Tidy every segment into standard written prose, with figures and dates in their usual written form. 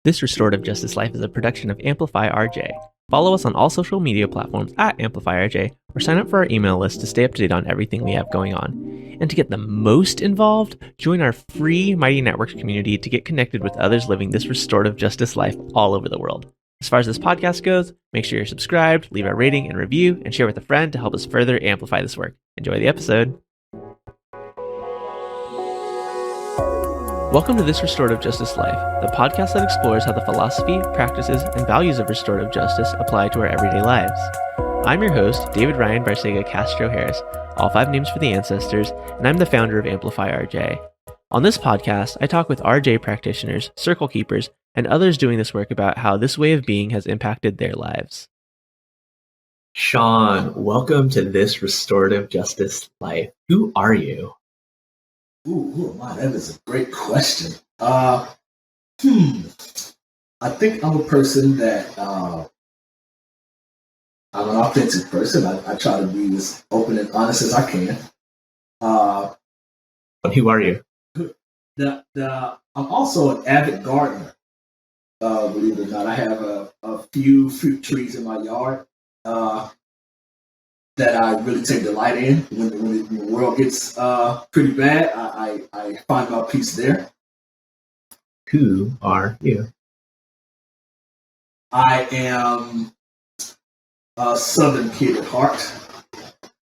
This Restorative Justice Life is a production of Amplify RJ. Follow us on all social media platforms at Amplify RJ, or sign up for our email list to stay up to date on everything we have going on. And to get the most involved, join our free Mighty Networks community to get connected with others living this restorative justice life all over the world. As far as this podcast goes, make sure you're subscribed, leave a rating and review, and share with a friend to help us further amplify this work. Enjoy the episode. Welcome to This Restorative Justice Life, the podcast that explores how the philosophy, practices, and values of restorative justice apply to our everyday lives. I'm your host, David Ryan Barcega Castro Harris, all 5 names for the ancestors, and I'm the founder of Amplify RJ. On this podcast, I talk with RJ practitioners, circle keepers, and others doing this work about how this way of being has impacted their lives. Shaun, welcome to This Restorative Justice Life. Who are you? Ooh, wow, that is a great question. I think I'm a person that I'm an authentic person. I try to be as open and honest as I can. But who are you? I'm also an avid gardener. Believe it or not, I have a few fruit trees in my yard that I really take delight in. When the world gets pretty bad, I find my peace there. Who are you? I am a Southern kid at heart.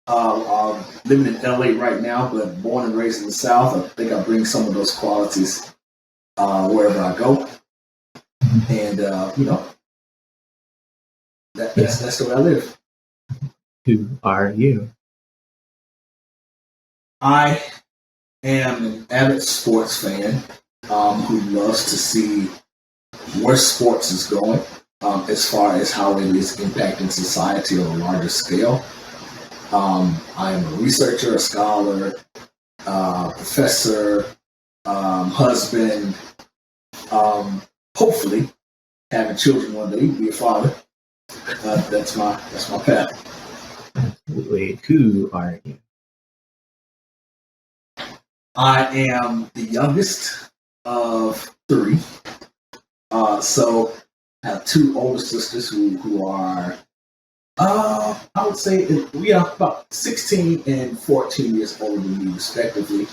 I'm living in LA right now, but born and raised in the South. I think I bring some of those qualities wherever I go. And, that's the way I live. Who are you? I am an avid sports fan who loves to see where sports is going as far as how it is impacting society on a larger scale. I am a researcher, a scholar, professor, husband, hopefully having children one day, be a father. That's my path. Absolutely. Who are you? I am the youngest of 3. So I have 2 older sisters who are, I would say, we are about 16 and 14 years older than me, respectively,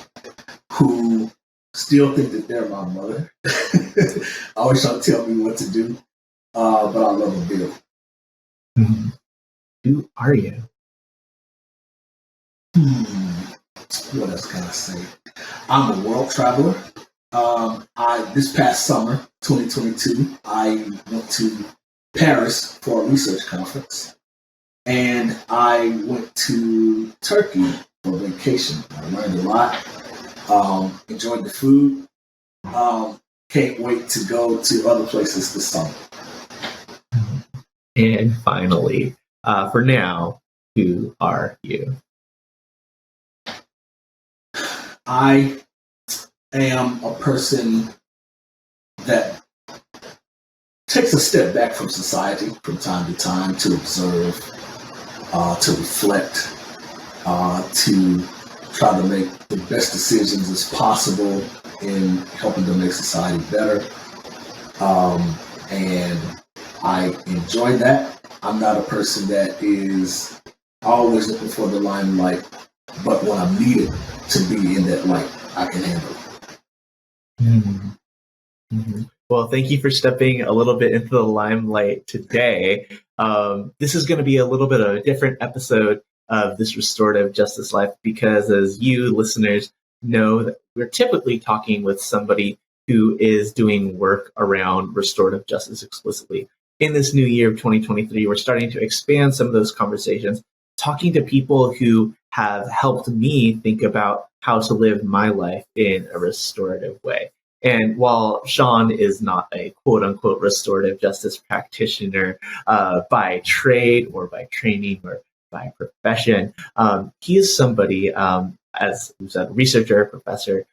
who still think that they're my mother. Always trying to tell me what to do, but I love them dearly. Mm-hmm. Who are you? What else can I say? I'm a world traveler. This past summer, 2022, I went to Paris for a research conference, and I went to Turkey for vacation. I learned a lot, enjoyed the food. Can't wait to go to other places this summer. And finally, for now, who are you? I am a person that takes a step back from society from time to time to observe, to reflect, to try to make the best decisions as possible in helping to make society better. And I enjoy that. I'm not a person that is always looking for the limelight, but when I'm needed to be in that light, I can handle it. Mm-hmm. Mm-hmm. Well, thank you for stepping a little bit into the limelight today. This is going to be a little bit of a different episode of This Restorative Justice Life because, as you listeners know, that we're typically talking with somebody who is doing work around restorative justice explicitly. In this new year of 2023, we're starting to expand some of those conversations, talking to people who have helped me think about how to live my life in a restorative way. And while Shaun is not a quote-unquote restorative justice practitioner by trade or by training or by profession, he is somebody, as we said, researcher, professor,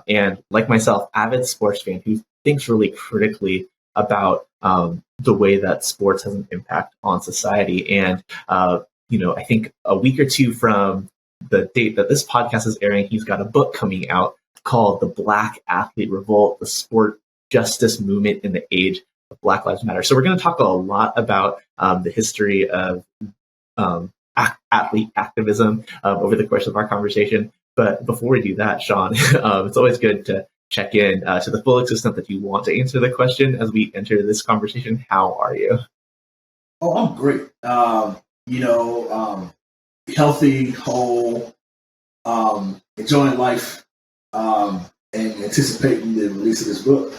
and like myself, avid sports fan who thinks really critically about the way that sports has an impact on society. And, I think a week or 2 from the date that this podcast is airing, he's got a book coming out called The Black Athlete Revolt, the sport justice movement in the age of Black Lives Matter. So we're going to talk a lot about the history of athlete activism over the course of our conversation. But before we do that, Shaun, it's always good to check in to the full extent that you want to answer the question as we enter this conversation. How are you? Oh, I'm great. Healthy, whole, enjoying life, and anticipating the release of this book.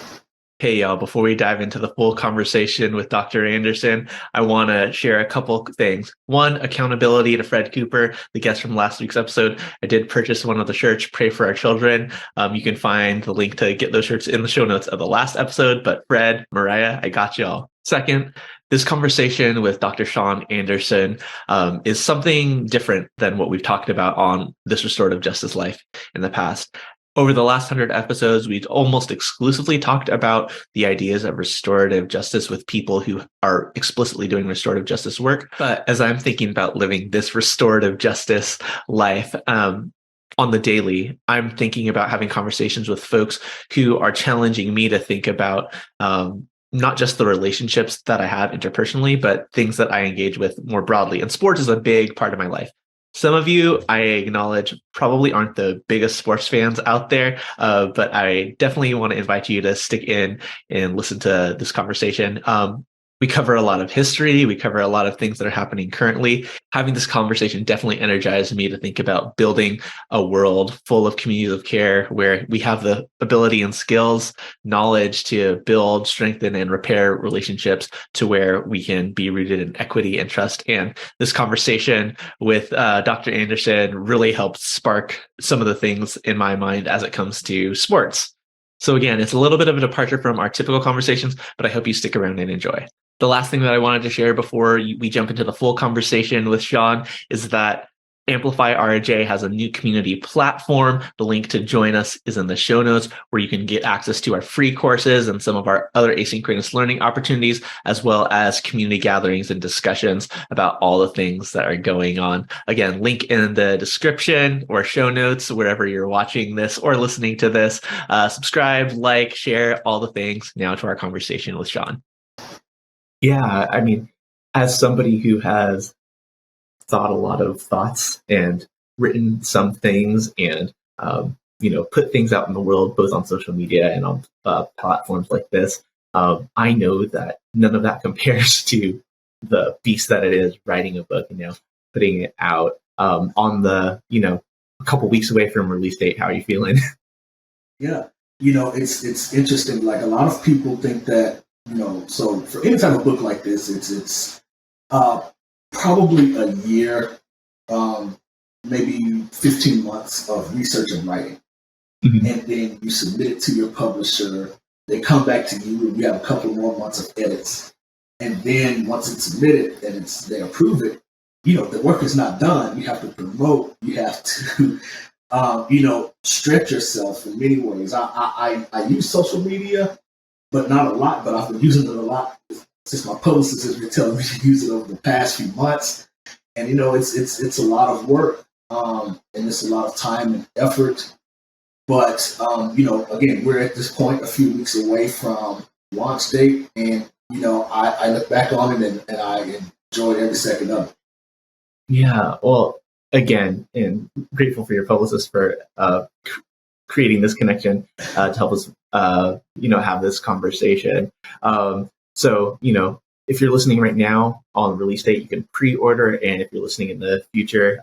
Hey, y'all, before we dive into the full conversation with Dr. Anderson, I want to share a couple things. One, accountability to Fred Cooper, the guest from last week's episode. I did purchase one of the shirts, Pray for Our Children. You can find the link to get those shirts in the show notes of the last episode. But Fred, Mariah, I got y'all. Second, this conversation with Dr. Shaun Anderson is something different than what we've talked about on This Restorative Justice Life in the past. Over the last 100 episodes, we've almost exclusively talked about the ideas of restorative justice with people who are explicitly doing restorative justice work. But as I'm thinking about living this restorative justice life on the daily, I'm thinking about having conversations with folks who are challenging me to think about not just the relationships that I have interpersonally, but things that I engage with more broadly. And sports is a big part of my life. Some of you, I acknowledge, probably aren't the biggest sports fans out there, but I definitely want to invite you to stick in and listen to this conversation. We cover a lot of history. We cover a lot of things that are happening currently. Having this conversation definitely energized me to think about building a world full of communities of care where we have the ability and skills, knowledge to build, strengthen, and repair relationships to where we can be rooted in equity and trust. And this conversation with Dr. Anderson really helped spark some of the things in my mind as it comes to sports. So again, it's a little bit of a departure from our typical conversations, but I hope you stick around and enjoy. The last thing that I wanted to share before we jump into the full conversation with Shaun is that Amplify RJ has a new community platform. The link to join us is in the show notes, where you can get access to our free courses and some of our other asynchronous learning opportunities, as well as community gatherings and discussions about all the things that are going on. Again, link in the description or show notes, wherever you're watching this or listening to this. Subscribe, like, share, all the things. Now to our conversation with Shaun. Yeah, I mean, as somebody who has thought a lot of thoughts and written some things and, put things out in the world, both on social media and on platforms like this, I know that none of that compares to the beast that it is writing a book, putting it out on the, a couple weeks away from release date. How are you feeling? Yeah, it's interesting. Like, a lot of people think that, so for any type of book like this, it's probably a year, maybe 15 months of research and writing. Mm-hmm. And then you submit it to your publisher. They come back to you, and you have a couple more months of edits. And then once it's submitted and they approve it, the work is not done. You have to promote. You have to, stretch yourself in many ways. I use social media, but not a lot. But I've been using it a lot since my publicist has been telling me to use it over the past few months. And it's a lot of work, and it's a lot of time and effort. But again, we're at this point a few weeks away from launch date, and I look back on it and I enjoyed every second of it. Yeah, well, again, and grateful for your publicist for creating this connection to help us, have this conversation. So, if you're listening right now on release date, you can pre-order, and if you're listening in the future,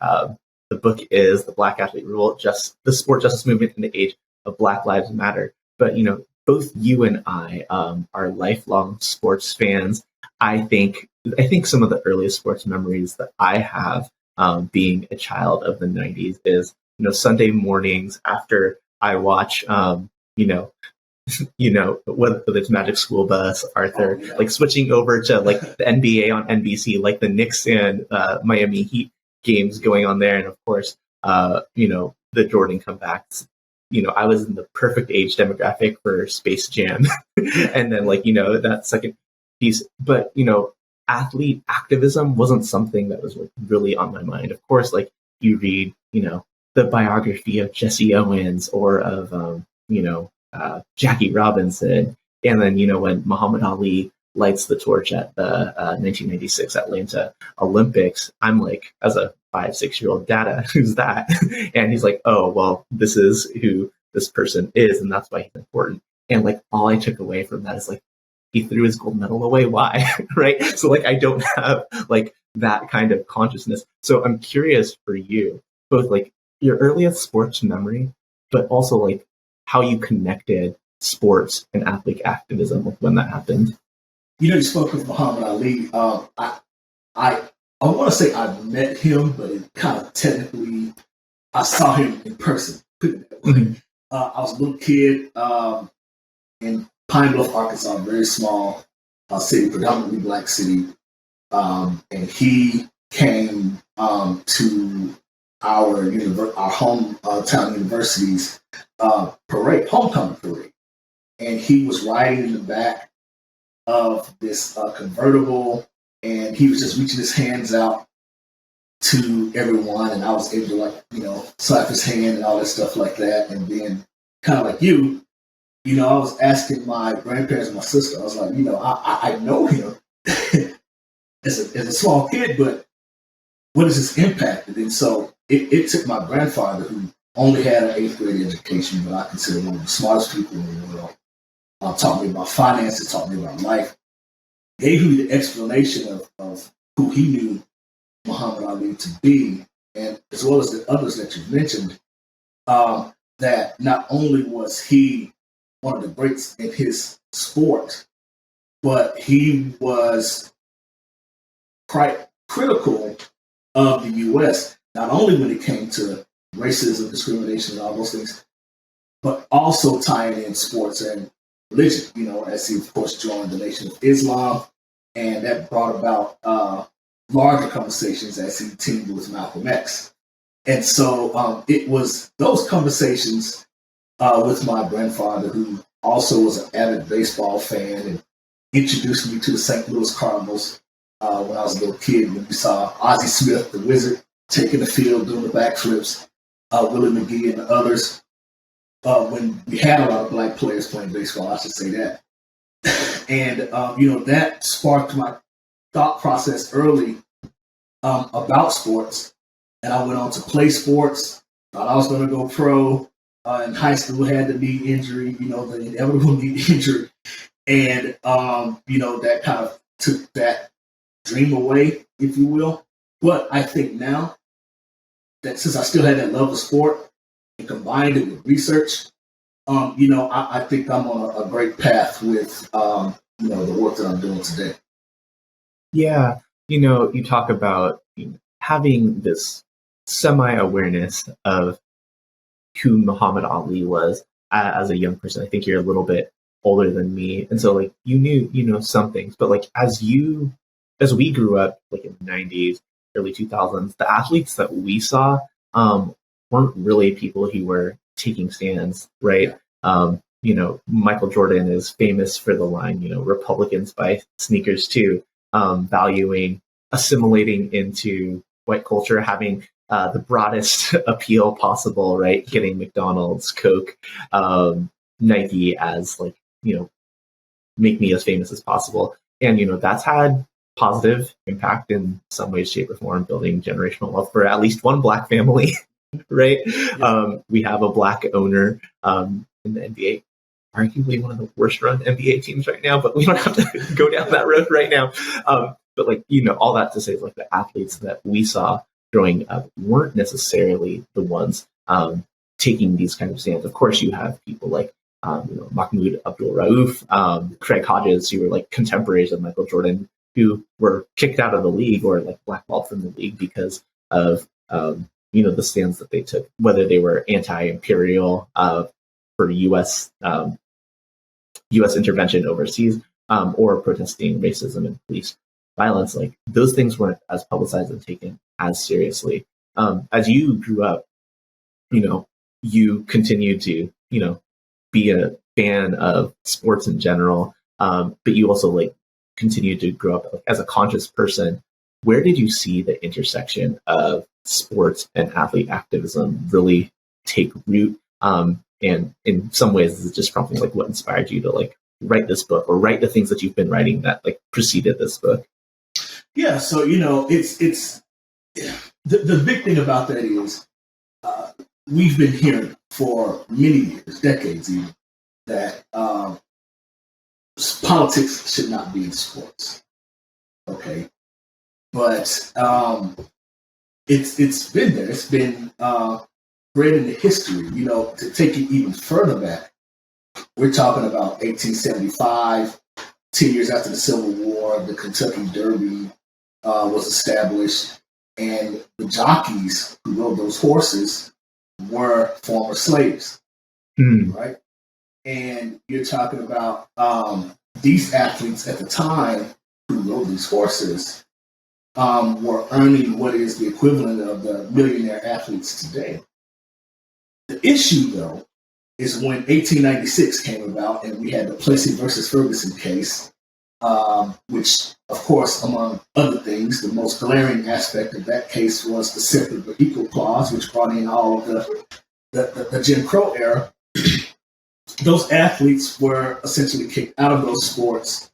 the book is The Black Athlete Rule, the Sport Justice Movement in the Age of Black Lives Matter. But, both you and I are lifelong sports fans. I think some of the earliest sports memories that I have being a child of the 90s is, Sunday mornings after I watch, whether it's Magic School Bus, Arthur, like switching over to like the NBA on NBC, like the Knicks and Miami Heat games going on there. And of course, the Jordan comebacks. I was in the perfect age demographic for Space Jam. And then that second piece, but, athlete activism wasn't something that was really on my mind. Of course, like you read, the biography of Jesse Owens or of, Jackie Robinson, And then, when Muhammad Ali lights the torch at the 1996 Atlanta Olympics, I'm like, as a 5, 6-year-old, Dada, who's that? And he's like, oh, well, this is who this person is, and that's why he's important. And like, all I took away from that is like, he threw his gold medal away. Why? Right? So like, I don't have like that kind of consciousness. So I'm curious for you, both like your earliest sports memory, but also like how you connected sports and athlete activism, like when that happened. You spoke of Muhammad Ali. I want to say I met him, but it kind of technically, I saw him in person. Mm-hmm. I was a little kid in Pine Bluff, Arkansas, a very small city, predominantly black city. And he came to our hometown university's homecoming parade. And he was riding in the back of this convertible, and he was just reaching his hands out to everyone, and I was able to slap his hand and all that stuff like that. And then kind of like I was asking my grandparents and my sister, I was like, I know him as a small kid, but what is his impact? And so it took my grandfather, who only had an 8th grade education, but I consider one of the smartest people in the world, taught me about finances, taught me about life, gave me the explanation of who he knew Muhammad Ali to be, and as well as the others that you mentioned, that not only was he one of the greats in his sport, but he was quite critical of the U.S., not only when it came to racism, discrimination, and all those things, but also tying in sports and religion, as he, of course, joined the Nation of Islam, and that brought about larger conversations as he teamed with Malcolm X. And so it was those conversations with my grandfather, who also was an avid baseball fan and introduced me to the St. Louis Cardinals when I was a little kid, when we saw Ozzie Smith, the Wizard, taking the field, doing the backflips, Willie McGee and the others. When we had a lot of black players playing baseball, I should say that. And, that sparked my thought process early about sports. And I went on to play sports. Thought I was going to go pro. In high school, had the knee injury, the inevitable knee injury. And, that kind of took that dream away, if you will. But I think now that since I still had that love of sport and combined it with research, I think I'm on a great path with, the work that I'm doing today. Yeah. You talk about having this semi-awareness of who Muhammad Ali was as a young person. I think you're a little bit older than me. And so like you knew, some things, but like as we grew up like in the 90s, early 2000s, the athletes that we saw weren't really people who were taking stands, right? Michael Jordan is famous for the line, Republicans buy sneakers too, valuing assimilating into white culture, having the broadest appeal possible, right? Getting McDonald's, Coke, Nike as like, make me as famous as possible. And, that's had positive impact in some way, shape, or form, building generational wealth for at least one Black family, right? Yeah. We have a Black owner in the NBA, arguably one of the worst run NBA teams right now, but we don't have to go down that road right now. But like, all that to say is like the athletes that we saw growing up weren't necessarily the ones taking these kind of stands. Of course, you have people like Mahmoud Abdul-Rauf, Craig Hodges, who were like contemporaries of Michael Jordan, who were kicked out of the league or like blackballed from the league because of the stands that they took, whether they were anti-imperial for U.S. intervention overseas or protesting racism and police violence. Like those things weren't as publicized and taken as seriously. As you grew up, you continued to be a fan of sports in general, but you also like continued to grow up as a conscious person. Where did you see the intersection of sports and athlete activism really take root? And in some ways, it's just probably like what inspired you to like write this book or write the things that you've been writing that like preceded this book? Yeah, so it's the big thing about that is we've been hearing for many years, decades even, that politics should not be in sports. Okay, but it's been there. It's been bred into history. To take it even further back, we're talking about 1875, 10 years after the Civil War. The Kentucky Derby was established, and the jockeys who rode those horses were former slaves, right? And you're talking about these athletes at the time who rode these horses were earning what is the equivalent of the millionaire athletes today. The issue, though, is when 1896 came about and we had the Plessy versus Ferguson case, which, of course, among other things, the most glaring aspect of that case was the separate but equal clause, which brought in all of the Jim Crow era. Those athletes were essentially kicked out of those sports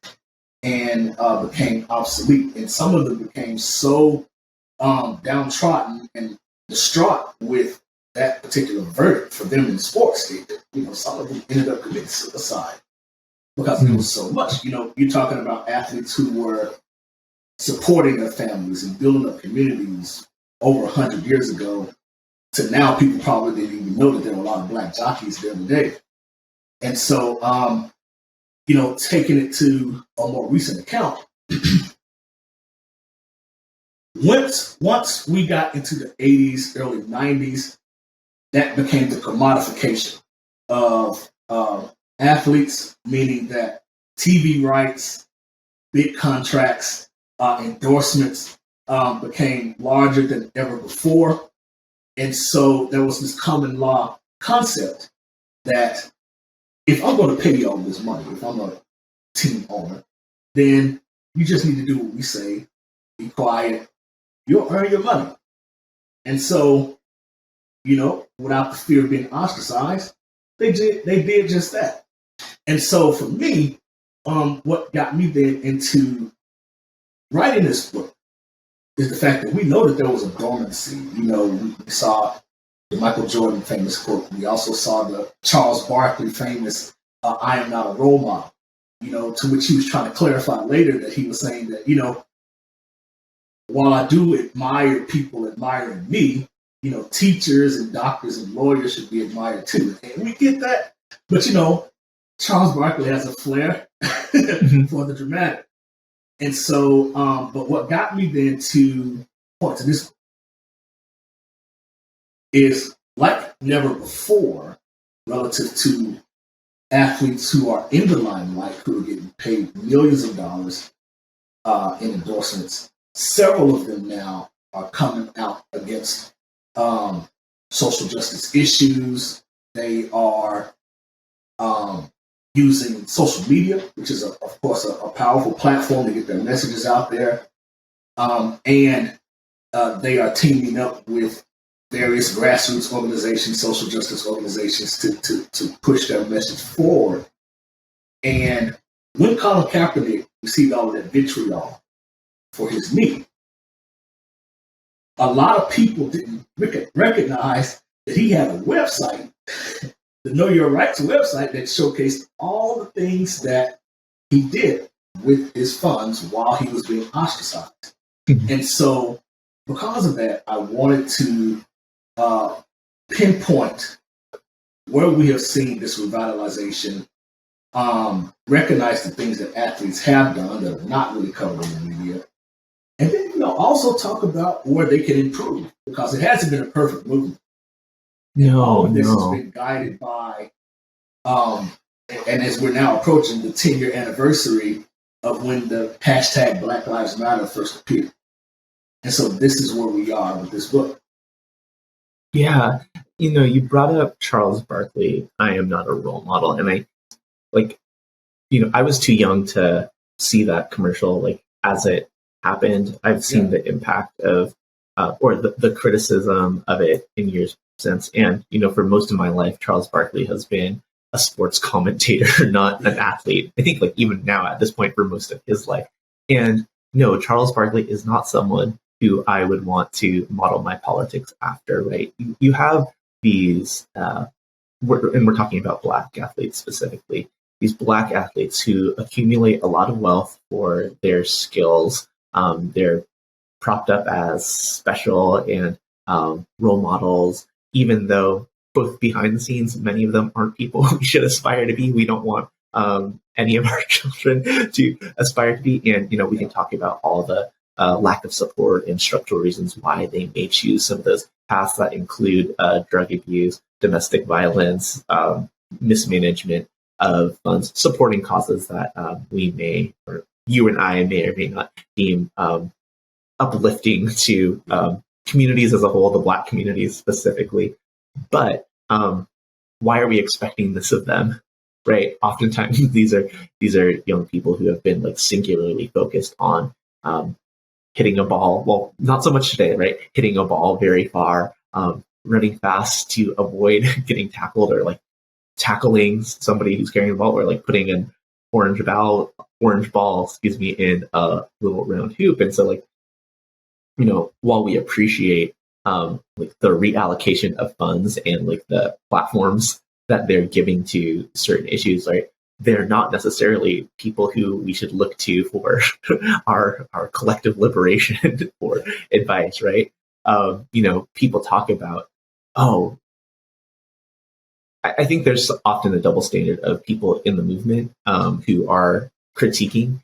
and became obsolete. And some of them became so downtrodden and distraught with that particular verdict for them in sports. Some of them ended up committing suicide because there was so much. You're talking about athletes who were supporting their families and building up communities over 100 years ago to now people probably didn't even know that there were a lot of black jockeys there today. And so, taking it to a more recent account, once we got into the 80s, early 90s, that became the commodification of athletes, meaning that TV rights, big contracts, endorsements became larger than ever before. And so there was this common law concept that if I'm going to pay you all this money, if I'm a team owner, then you just need to do what we say, be quiet, you'll earn your money. And so, without the fear of being ostracized, they did just that. And so for me, what got me then into writing this book is the fact that we know that there was a dormancy. We saw the Michael Jordan famous quote. We also saw the Charles Barkley famous, I am not a role model, to which he was trying to clarify later that he was saying that, while I do admire people admiring me, teachers and doctors and lawyers should be admired too. And we get that. But, Charles Barkley has a flair for the dramatic. And so, but what got me then to point to this is like never before relative to athletes who are in the limelight, who are getting paid millions of dollars in endorsements. Several of them now are coming out against social justice issues. They are using social media, which is, of course, a powerful platform to get their messages out there. And they are teaming up with various grassroots organizations, social justice organizations to push their message forward. And when Colin Kaepernick received all of that vitriol for his knee, a lot of people didn't recognize that he had a website, the Know Your Rights website, that showcased all the things that he did with his funds while he was being ostracized. And so because of that, I wanted to pinpoint where we have seen this revitalization, recognize the things that athletes have done that are not really covered in the media, and then also talk about where they can improve, because it hasn't been a perfect movement. All of this has been guided by, and as we're now approaching the 10-year anniversary of when the hashtag Black Lives Matter first appeared. And so this is where we are with this book. Yeah. You brought up Charles Barkley, I am not a role model. And I was too young to see that commercial, as it happened. I've seen the impact of, or the criticism of it in years since. And, for most of my life, Charles Barkley has been a sports commentator, not an athlete. I think like even now at this point for most of his life. And no, Charles Barkley is not someone who I would want to model my politics after, right? You have these, we're talking about Black athletes specifically, these Black athletes who accumulate a lot of wealth for their skills. They're propped up as special and role models, even though both behind the scenes, many of them aren't people we should aspire to be. We don't want any of our children to aspire to be. And, we can talk about all the lack of support and structural reasons why they may choose some of those paths that include drug abuse, domestic violence, mismanagement of funds, supporting causes that we may, or you and I may or may not deem uplifting to communities as a whole, the Black communities specifically. But why are we expecting this of them? Right. Oftentimes these are young people who have been like singularly focused on hitting a ball. Well, not so much today, right? Hitting a ball very far, running fast to avoid getting tackled, or like tackling somebody who's carrying the ball, or like putting an orange ball, in a little round hoop. And so like, while we appreciate like the reallocation of funds and like the platforms that they're giving to certain issues, right? They're not necessarily people who we should look to for our collective liberation or advice, right? People talk about, I think there's often a double standard of people in the movement who are critiquing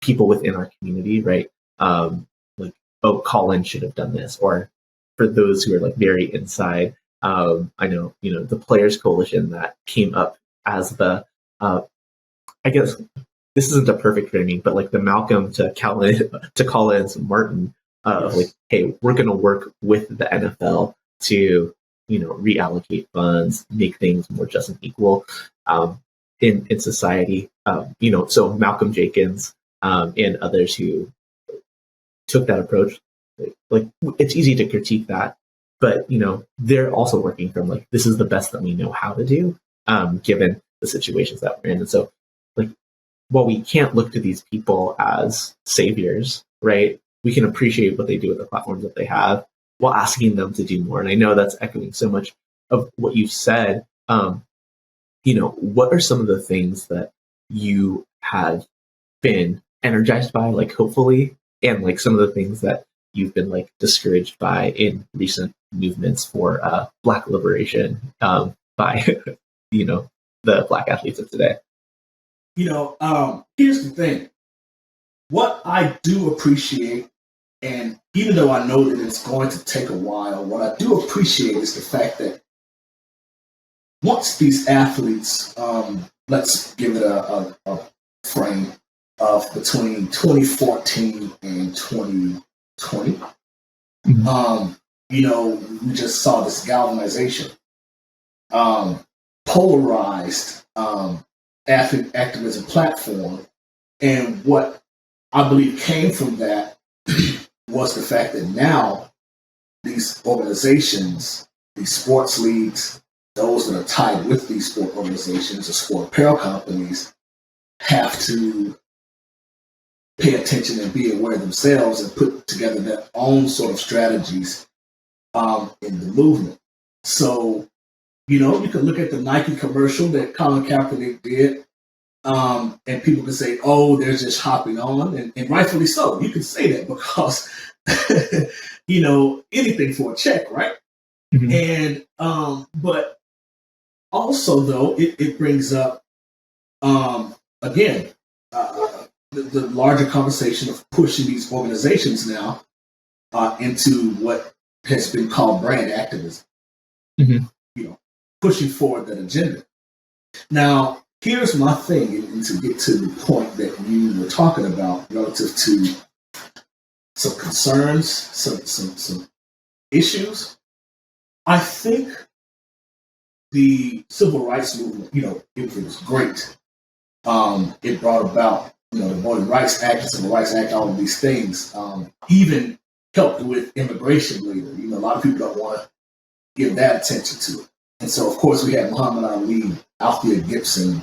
people within our community, right? Like, oh, Colin should have done this, or for those who are like very inside, I know, the Players Coalition that came up as the, I guess this isn't a perfect framing, but like the Malcolm to Colin's Martin of like, hey, we're going to work with the NFL to, reallocate funds, make things more just and equal in society. So Malcolm Jenkins and others who took that approach, like it's easy to critique that, but they're also working from like, this is the best that we know how to do, given the situations that we're in. And so like, while we can't look to these people as saviors, right, we can appreciate what they do with the platforms that they have while asking them to do more. And I know that's echoing so much of what you've said. What are some of the things that you have been energized by, like hopefully, and like some of the things that you've been like discouraged by in recent movements for Black liberation by the Black athletes of today? Here's the thing. What I do appreciate, and even though I know that it's going to take a while, what I do appreciate is the fact that once these athletes, let's give it a frame of between 2014 and 2020, we just saw this galvanization, polarized athlete activism platform. And what I believe came from that was the fact that now these organizations, these sports leagues, those that are tied with these sport organizations or sport apparel companies have to pay attention and be aware themselves and put together their own sort of strategies in the movement. So, you can look at the Nike commercial that Colin Kaepernick did, and people can say, oh, they're just hopping on, and rightfully so. You can say that because, anything for a check, right? Mm-hmm. And, but also, though, it brings up, again, the larger conversation of pushing these organizations now into what has been called brand activism. Mm-hmm. Pushing forward that agenda. Now, here's my thing, and to get to the point that you were talking about relative to some concerns, some issues. I think the civil rights movement, it was great. It brought about, the Voting Rights Act, the Civil Rights Act, all of these things, even helped with immigration later. A lot of people don't want to give that attention to it. And so, of course, we had Muhammad Ali, Althea Gibson,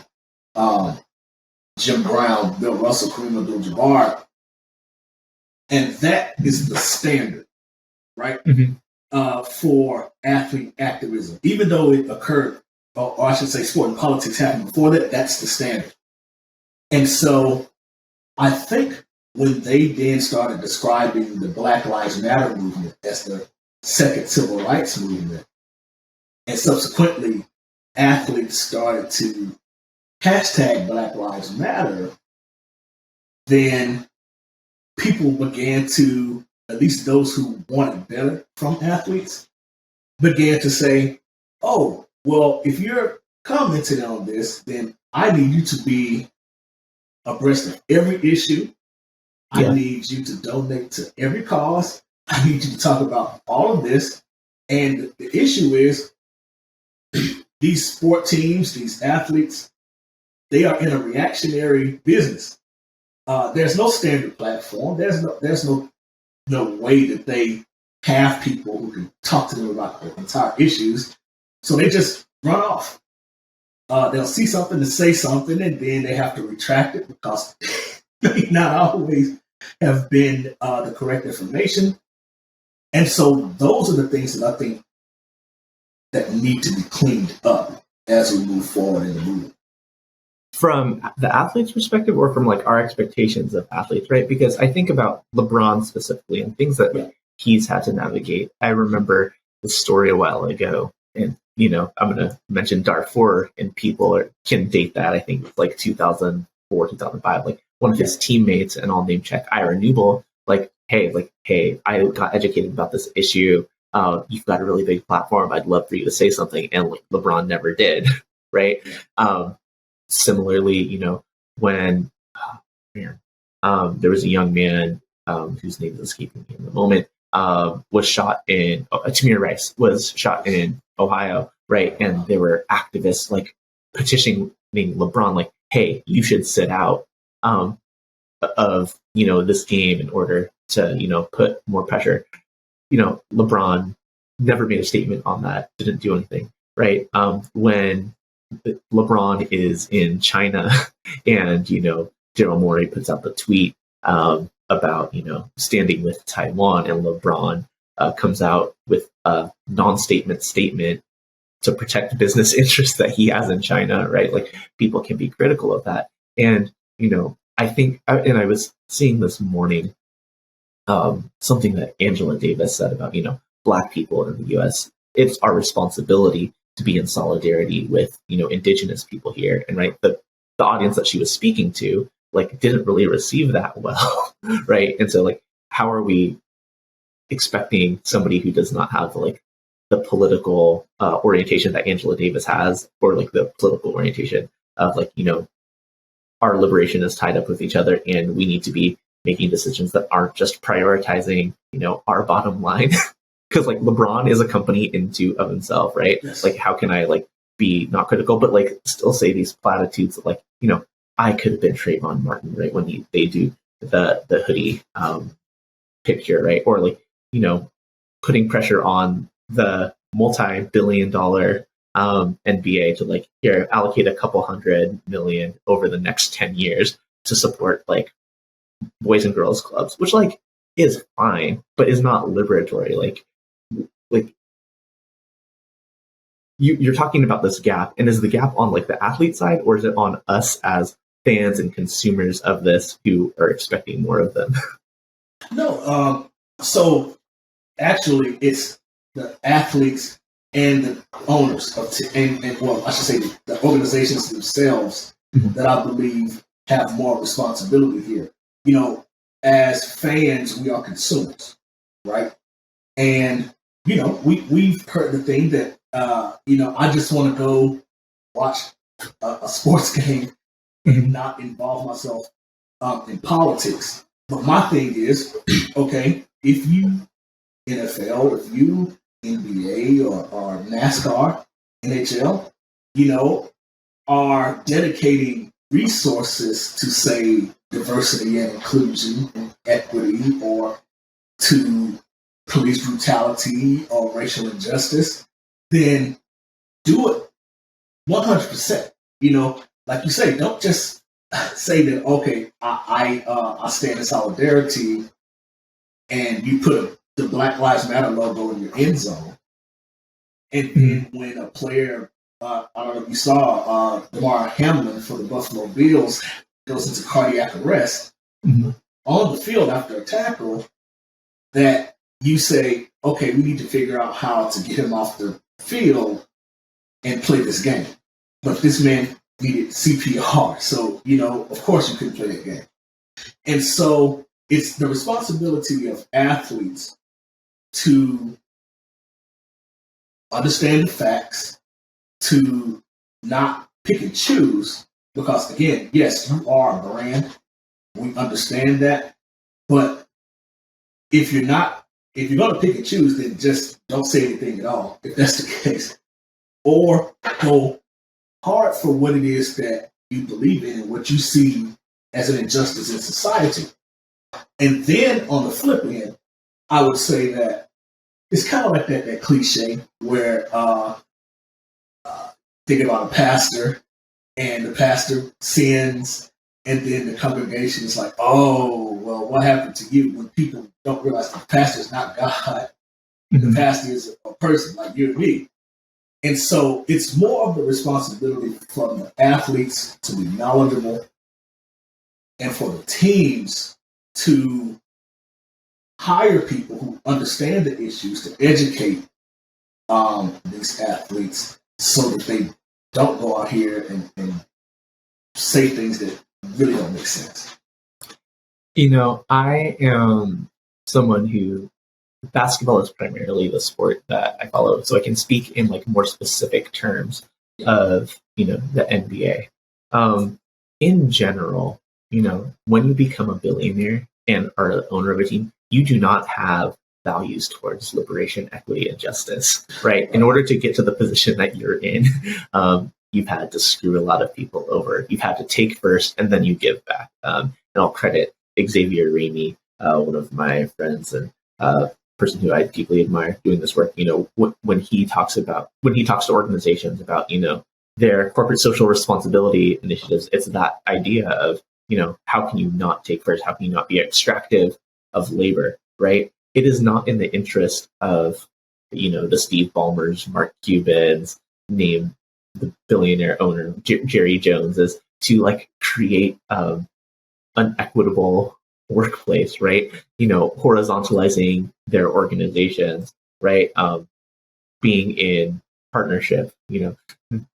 Jim Brown, Bill Russell, Kareem Abdul-Jabbar. And that is the standard, right, for athlete activism. Even though it occurred, or I should say sport and politics happened before that, that's the standard. And so I think when they then started describing the Black Lives Matter movement as the second civil rights movement, and subsequently athletes started to hashtag Black Lives Matter, then people began to, at least those who wanted better from athletes, began to say, oh, well, if you're commenting on this, then I need you to be abreast of every issue. I need you to donate to every cause. I need you to talk about all of this. And the issue is these sport teams, these athletes, they are in a reactionary business. There's no standard platform. There's no way that they have people who can talk to them about the entire issues. So they just run off. They'll see something to say something, and then they have to retract it because they not always have been the correct information. And so those are the things that I think that need to be cleaned up as we move forward in the movement. From the athlete's perspective, or from like our expectations of athletes, right? Because I think about LeBron specifically and things that he's had to navigate. I remember the story a while ago, and I'm going to mention Darfur, and people can date that. I think it's like 2004, 2005. Like one of his teammates, and I'll name check Ira Newble, hey, I got educated about this issue. You've got a really big platform. I'd love for you to say something. And like, LeBron never did, right? Similarly, when there was a young man whose name is escaping me in the moment, was shot in, Tamir Rice was shot in Ohio, right? And there were activists like petitioning LeBron, like, hey, you should sit out of this game in order to put more pressure. LeBron never made a statement on that, didn't do anything, right? When LeBron is in China and Daryl Morey puts out the tweet about standing with Taiwan, and LeBron comes out with a non-statement statement to protect business interests that he has in China, right? Like, people can be critical of that. And I think, and I was seeing this morning something that Angela Davis said about Black people in the U.S. It's our responsibility to be in solidarity with Indigenous people here, and right, the audience that she was speaking to like didn't really receive that well, right? And so like, how are we expecting somebody who does not have like the political orientation that Angela Davis has, or like the political orientation of like our liberation is tied up with each other, and we need to be making decisions that aren't just prioritizing our bottom line. Because like, LeBron is a company into of himself, right? Yes. Like, how can I like be not critical, but like still say these platitudes that, like, I could have been Trayvon Martin, right? When they do the hoodie picture, right? Or like, putting pressure on the multi-billion-dollar NBA to like, here, allocate a couple $100 million over the next 10 years to support like boys and girls clubs, which like is fine, but is not liberatory. Like you're talking about this gap, and is the gap on like the athlete side, or is it on us as fans and consumers of this who are expecting more of them? No, so actually it's the athletes and the owners of well, I should say the organizations themselves that I believe have more responsibility here. As fans, we are consumers, right? And we've heard the thing that I just want to go watch a sports game and not involve myself in politics. But my thing is, okay, if you NFL, if you NBA or NASCAR, NHL, are dedicating resources to say diversity and inclusion and equity, or to police brutality or racial injustice, then do it 100%. Like you say, don't just say that, okay, I stand in solidarity, and you put the Black Lives Matter logo in your end zone. And then when a player, I don't know if you saw, Damar Hamlin for the Buffalo Bills goes into cardiac arrest on the field after a tackle, that you say, okay, we need to figure out how to get him off the field and play this game. But this man needed CPR, so, of course you couldn't play that game. And so it's the responsibility of athletes to understand the facts, to not pick and choose, because, again, yes, you are a brand. We understand that. But if you're going to pick and choose, then just don't say anything at all, if that's the case. Or go hard for what it is that you believe in and what you see as an injustice in society. And then on the flip end, I would say that it's kind of like that cliche where think about a pastor, and the pastor sins, and then the congregation is like, oh, well, what happened to you? When people don't realize the pastor is not God, the pastor is a person like you and me. And so it's more of the responsibility from the athletes to be knowledgeable, and for the teams to hire people who understand the issues to educate these athletes so that they don't go out here and say things that really don't make sense. I am someone who basketball is primarily the sport that I follow, so I can speak in like more specific terms of, the NBA. In general, when you become a billionaire and are the owner of a team, you do not have values towards liberation, equity, and justice, right? In order to get to the position that you're in, you've had to screw a lot of people over. You've had to take first, and then you give back. And I'll credit Xavier Ramey, one of my friends and person who I deeply admire doing this work. When he talks to organizations about, their corporate social responsibility initiatives, it's that idea of, how can you not take first? How can you not be extractive of labor, right? It is not in the interest of, the Steve Ballmers, Mark Cubans, name the billionaire owner, Jerry Joneses, to create an equitable workplace, right? Horizontalizing their organizations, right? Being in partnership,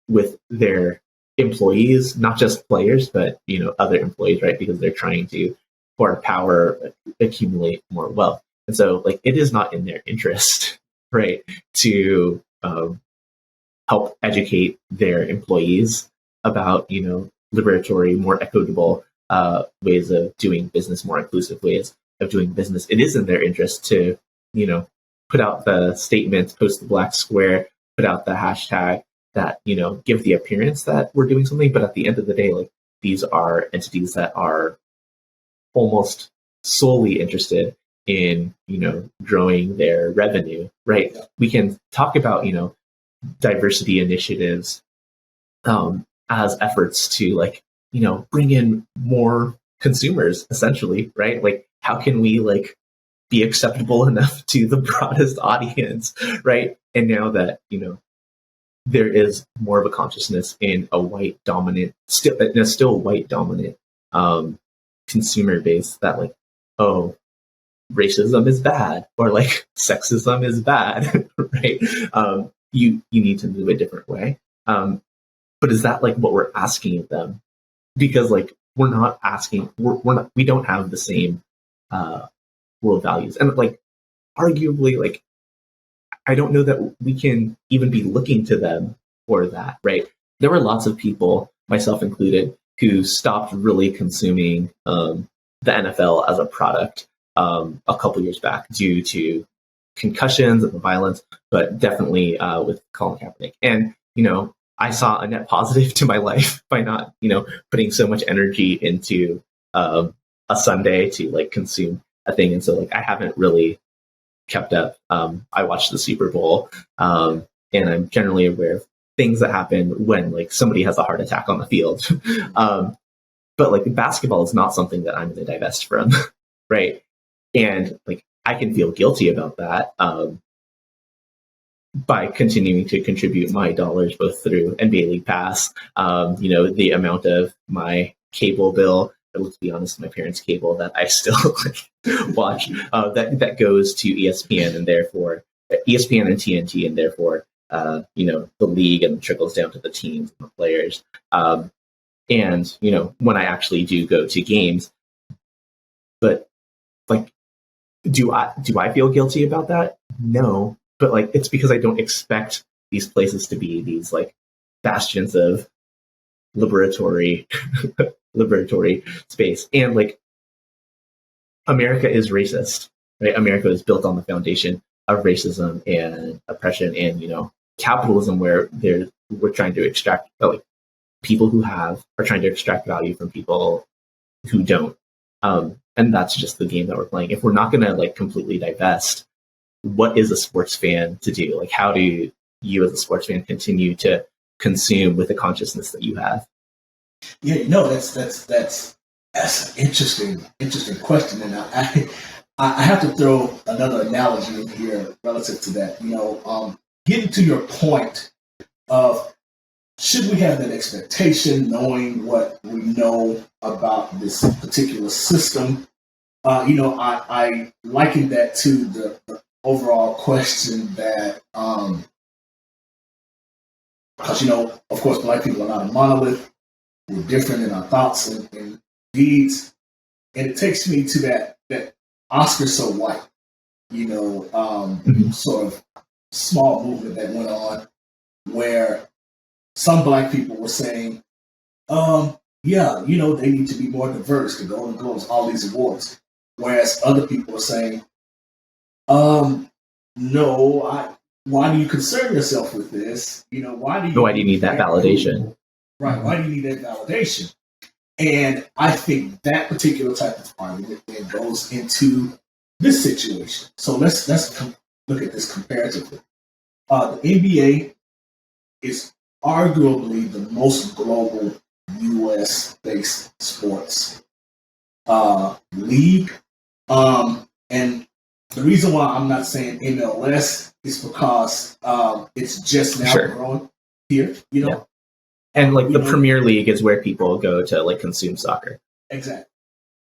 with their employees, not just players, but, other employees, right? Because they're trying to, for power, accumulate more wealth. And so, it is not in their interest, right, to help educate their employees about, liberatory, more equitable ways of doing business, more inclusive ways of doing business. It is in their interest to, put out the statements, post the black square, put out the hashtag that, give the appearance that we're doing something. But at the end of the day, these are entities that are almost solely interested in, growing their revenue, right? We can talk about, diversity initiatives as efforts to bring in more consumers, essentially, right? How can we be acceptable enough to the broadest audience, right? And now that, there is more of a consciousness in a white dominant, still white dominant consumer base that oh, racism is bad, or sexism is bad, right? You need to move a different way. But is that what we're asking of them? Because we're not asking, we don't have the same world values, and arguably I don't know that we can even be looking to them for that, right? There were lots of people, myself included, who stopped really consuming the NFL as a product a couple years back due to concussions and the violence, but definitely with Colin Kaepernick. And, I saw a net positive to my life by not, putting so much energy into a Sunday to consume a thing. And so I haven't really kept up. I watched the Super Bowl, and I'm generally aware of things that happen when like somebody has a heart attack on the field. But like basketball is not something that I'm going to divest from, right? And like I can feel guilty about that by continuing to contribute my dollars both through NBA League Pass, the amount of my cable bill. Let's be honest, my parents' cable that I still watch that goes to ESPN and therefore ESPN and TNT and therefore the league and trickles down to the teams and the players. And when I actually do go to games, but like, do I feel guilty about that? No, but like it's because I don't expect these places to be these like bastions of liberatory space. And like America is racist, right? America is built on the foundation of racism and oppression and capitalism, where we're trying to extract people who are trying to extract value from people who don't. And that's just the game that we're playing. If we're not going to like completely divest, what is a sports fan to do? Like, how do you as a sports fan continue to consume with the consciousness that you have? Yeah, that's an interesting question. And I have to throw another analogy in here relative to that. Getting to your point of, should we have that expectation, knowing what we know about this particular system? I liken that to the overall question that, because, of course, Black people are not a monolith. We're different in our thoughts and deeds. And it takes me to that Oscar So White, sort of small movement that went on where some Black people were saying, they need to be more diverse, the Golden Globes, all these awards. Whereas other people are saying, no, why do you concern yourself with this? Why do you need that validation? Right. Why do you need that validation? And I think that particular type of argument then goes into this situation. So let's look at this comparatively. The NBA is arguably the most global U.S.-based sports league. And the reason why I'm not saying MLS is because it's just now growing here, Yeah. And like the Premier League is where people go to like consume soccer. Exactly.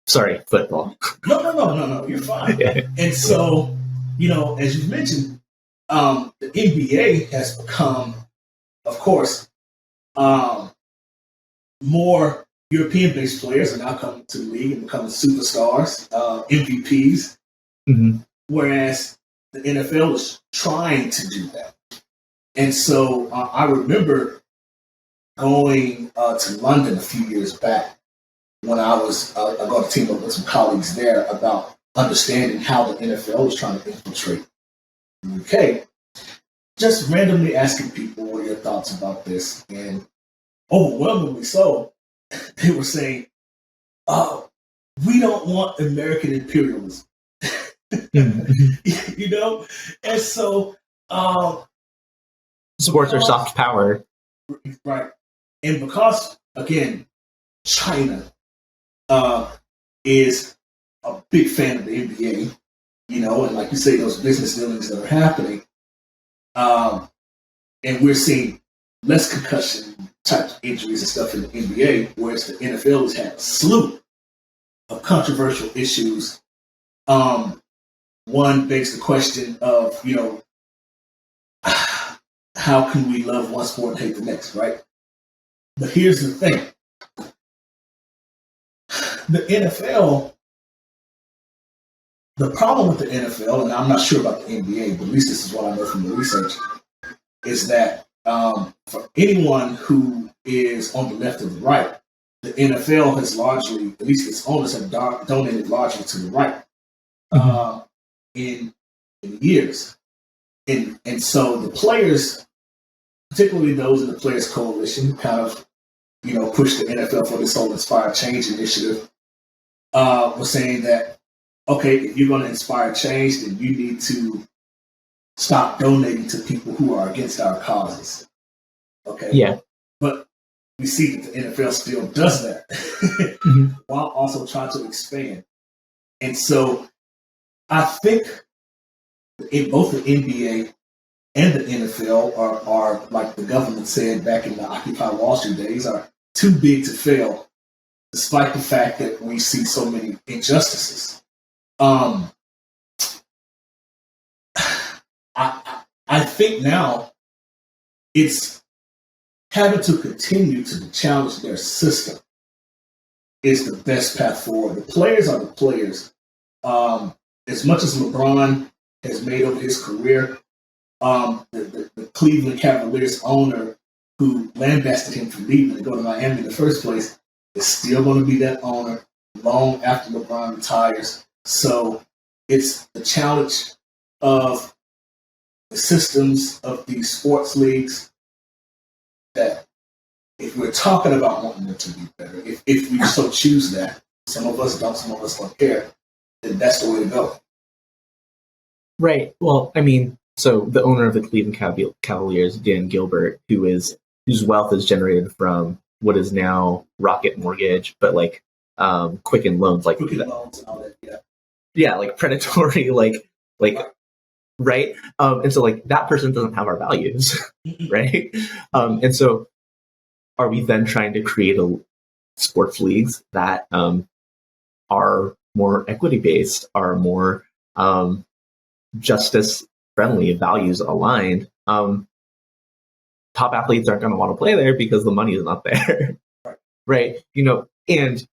Sorry, football. No, you're fine. And so, as you mentioned, the NBA has become, of course, more European-based players are now coming to the league and becoming superstars, MVPs, whereas the NFL is trying to do that. And so I remember going to London a few years back when I got a team up with some colleagues there about understanding how the NFL was trying to infiltrate the UK. Just randomly asking people, what are your thoughts about this? And overwhelmingly so, they were saying, we don't want American imperialism. And so sports are soft power. Right. And because, again, China is a big fan of the NBA, and like you say, those business dealings that are happening, and we're seeing less concussion type injuries and stuff in the NBA, whereas the NFL has had a slew of controversial issues. One begs the question of, how can we love one sport and hate the next, right? But here's the thing. The NFL, the problem with the NFL, and I'm not sure about the NBA, but at least this is what I know from the research, is that for anyone who is on the left or the right, the NFL has largely, at least its owners have donated largely to the right in years. And so the players, particularly those in the Players Coalition, kind of, pushed the NFL for this whole Inspire Change initiative, were saying that, okay, if you're going to inspire change, then you need to stop donating to people who are against our causes. Okay. Yeah. But we see that the NFL still does that while also trying to expand. And so I think in both the NBA and the NFL are like the government said back in the Occupy Wall Street days, are too big to fail, despite the fact that we see so many injustices. I think now it's having to continue to challenge their system is the best path forward. The players are the players. As much as LeBron has made over his career, the Cleveland Cavaliers owner who lambasted him for leaving to go to Miami in the first place is still going to be that owner long after LeBron retires. So it's the challenge of the systems of these sports leagues that if we're talking about wanting them to be better, if we so choose that, some of us don't, some of us don't care, then that's the way to go. Right. Well, I mean, so the owner of the Cleveland Cavaliers, Dan Gilbert, whose wealth is generated from what is now Rocket Mortgage, but like Quicken Loans, like Quicken Loans and all that, yeah. Yeah, like predatory, right? And so like that person doesn't have our values, right? And so are we then trying to create sports leagues that are more equity based, are more justice friendly, values aligned? Top athletes aren't going to want to play there because the money is not there, right? And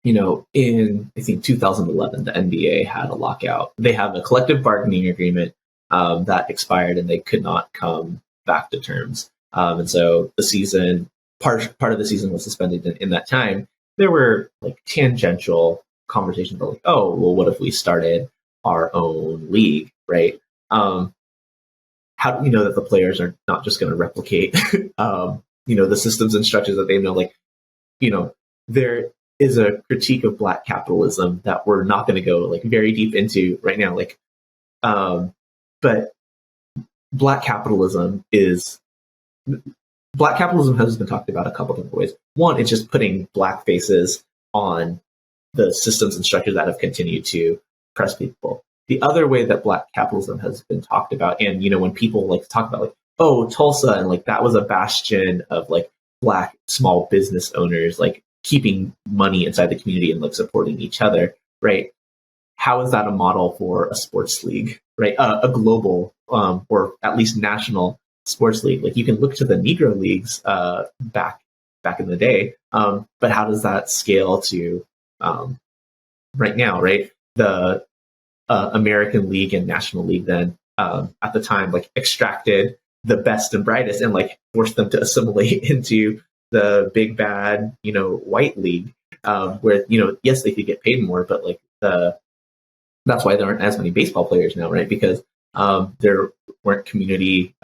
in I think 2011, the NBA had a lockout. They have a collective bargaining agreement that expired, and they could not come back to terms. And so the season, part of the season was suspended in that time. There were like tangential conversations about like, oh, well, what if we started our own league, right? How do we know that the players are not just going to replicate, the systems and structures that they know? Like, there is a critique of Black capitalism that we're not going to go like very deep into right now. Like, but Black capitalism has been talked about a couple different ways. One, it's just putting Black faces on the systems and structures that have continued to oppress people. The other way that Black capitalism has been talked about, and when people like to talk about like, oh, Tulsa, and like that was a bastion of like Black small business owners, like keeping money inside the community and like supporting each other, right? How is that a model for a sports league, right? A global or at least national sports league? Like you can look to the Negro leagues back in the day, but how does that scale to right now, right? The American League and National League then at the time like extracted the best and brightest and like forced them to assimilate into the big bad white league where yes, they could get paid more, but like that's why there aren't as many baseball players now, right? Because there weren't community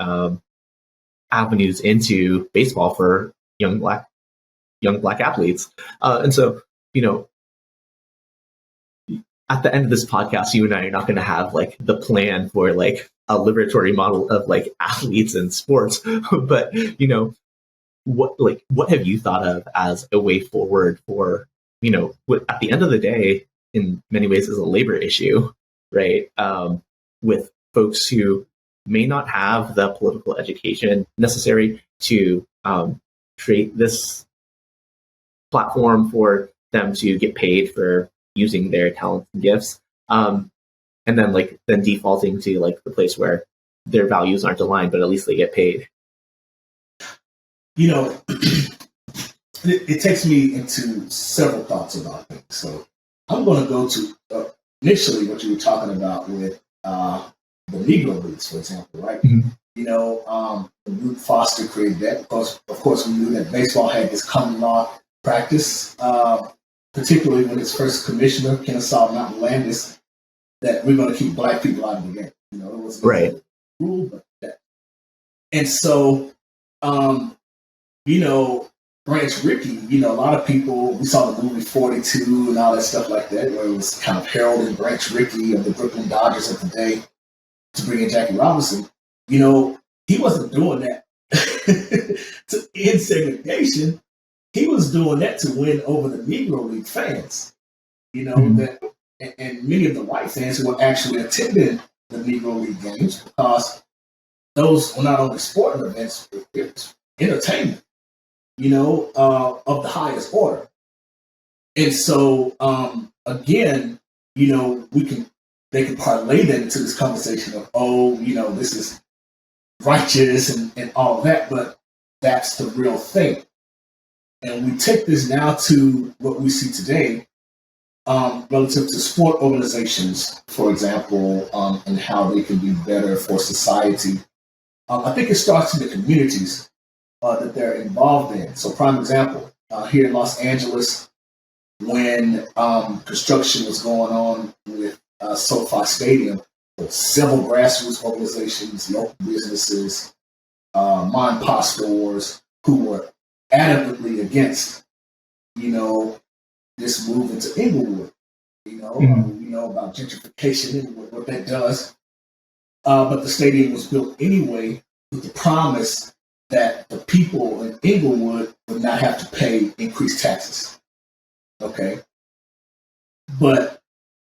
avenues into baseball for young black athletes, and so at the end of this podcast, you and I are not going to have like the plan for like a liberatory model of like athletes and sports, but what have you thought of as a way forward for what at the end of the day in many ways is a labor issue, right? With folks who may not have the political education necessary to create this platform for them to get paid for using their talents and gifts, and then defaulting to like the place where their values aren't aligned, but at least they get paid. It takes me into several thoughts about things. So I'm going to go to initially what you were talking about with the Negro Leagues, for example, right? Mm-hmm. Luke Foster created that because, of course, we knew that baseball had this common law practice, particularly when its first commissioner, Kennesaw Mountain Landis, that we're going to keep Black people out of the game. It wasn't right. a rule, but that. And so, Branch Rickey, a lot of people, we saw the movie 42 and all that stuff like that, where it was kind of heralding Branch Rickey of the Brooklyn Dodgers at the day to bring in Jackie Robinson. He wasn't doing that to end segregation, he was doing that to win over the Negro League fans. That, and many of the white fans who were actually attending the Negro League games, because those were not only sporting events, it was entertainment, of the highest order. And so, again, they can parlay that into this conversation of, this is righteous and all of that, but that's the real thing. And we take this now to what we see today, relative to sport organizations, for example, and how they can be better for society. I think it starts in the communities that they're involved in. So, prime example, here in Los Angeles, when construction was going on with SoFi Stadium, with several grassroots organizations, local businesses, mom and pop stores who were adamantly against, this move into Inglewood. We know about gentrification and what that does. But the stadium was built anyway with the promise that the people in Inglewood would not have to pay increased taxes. Okay. But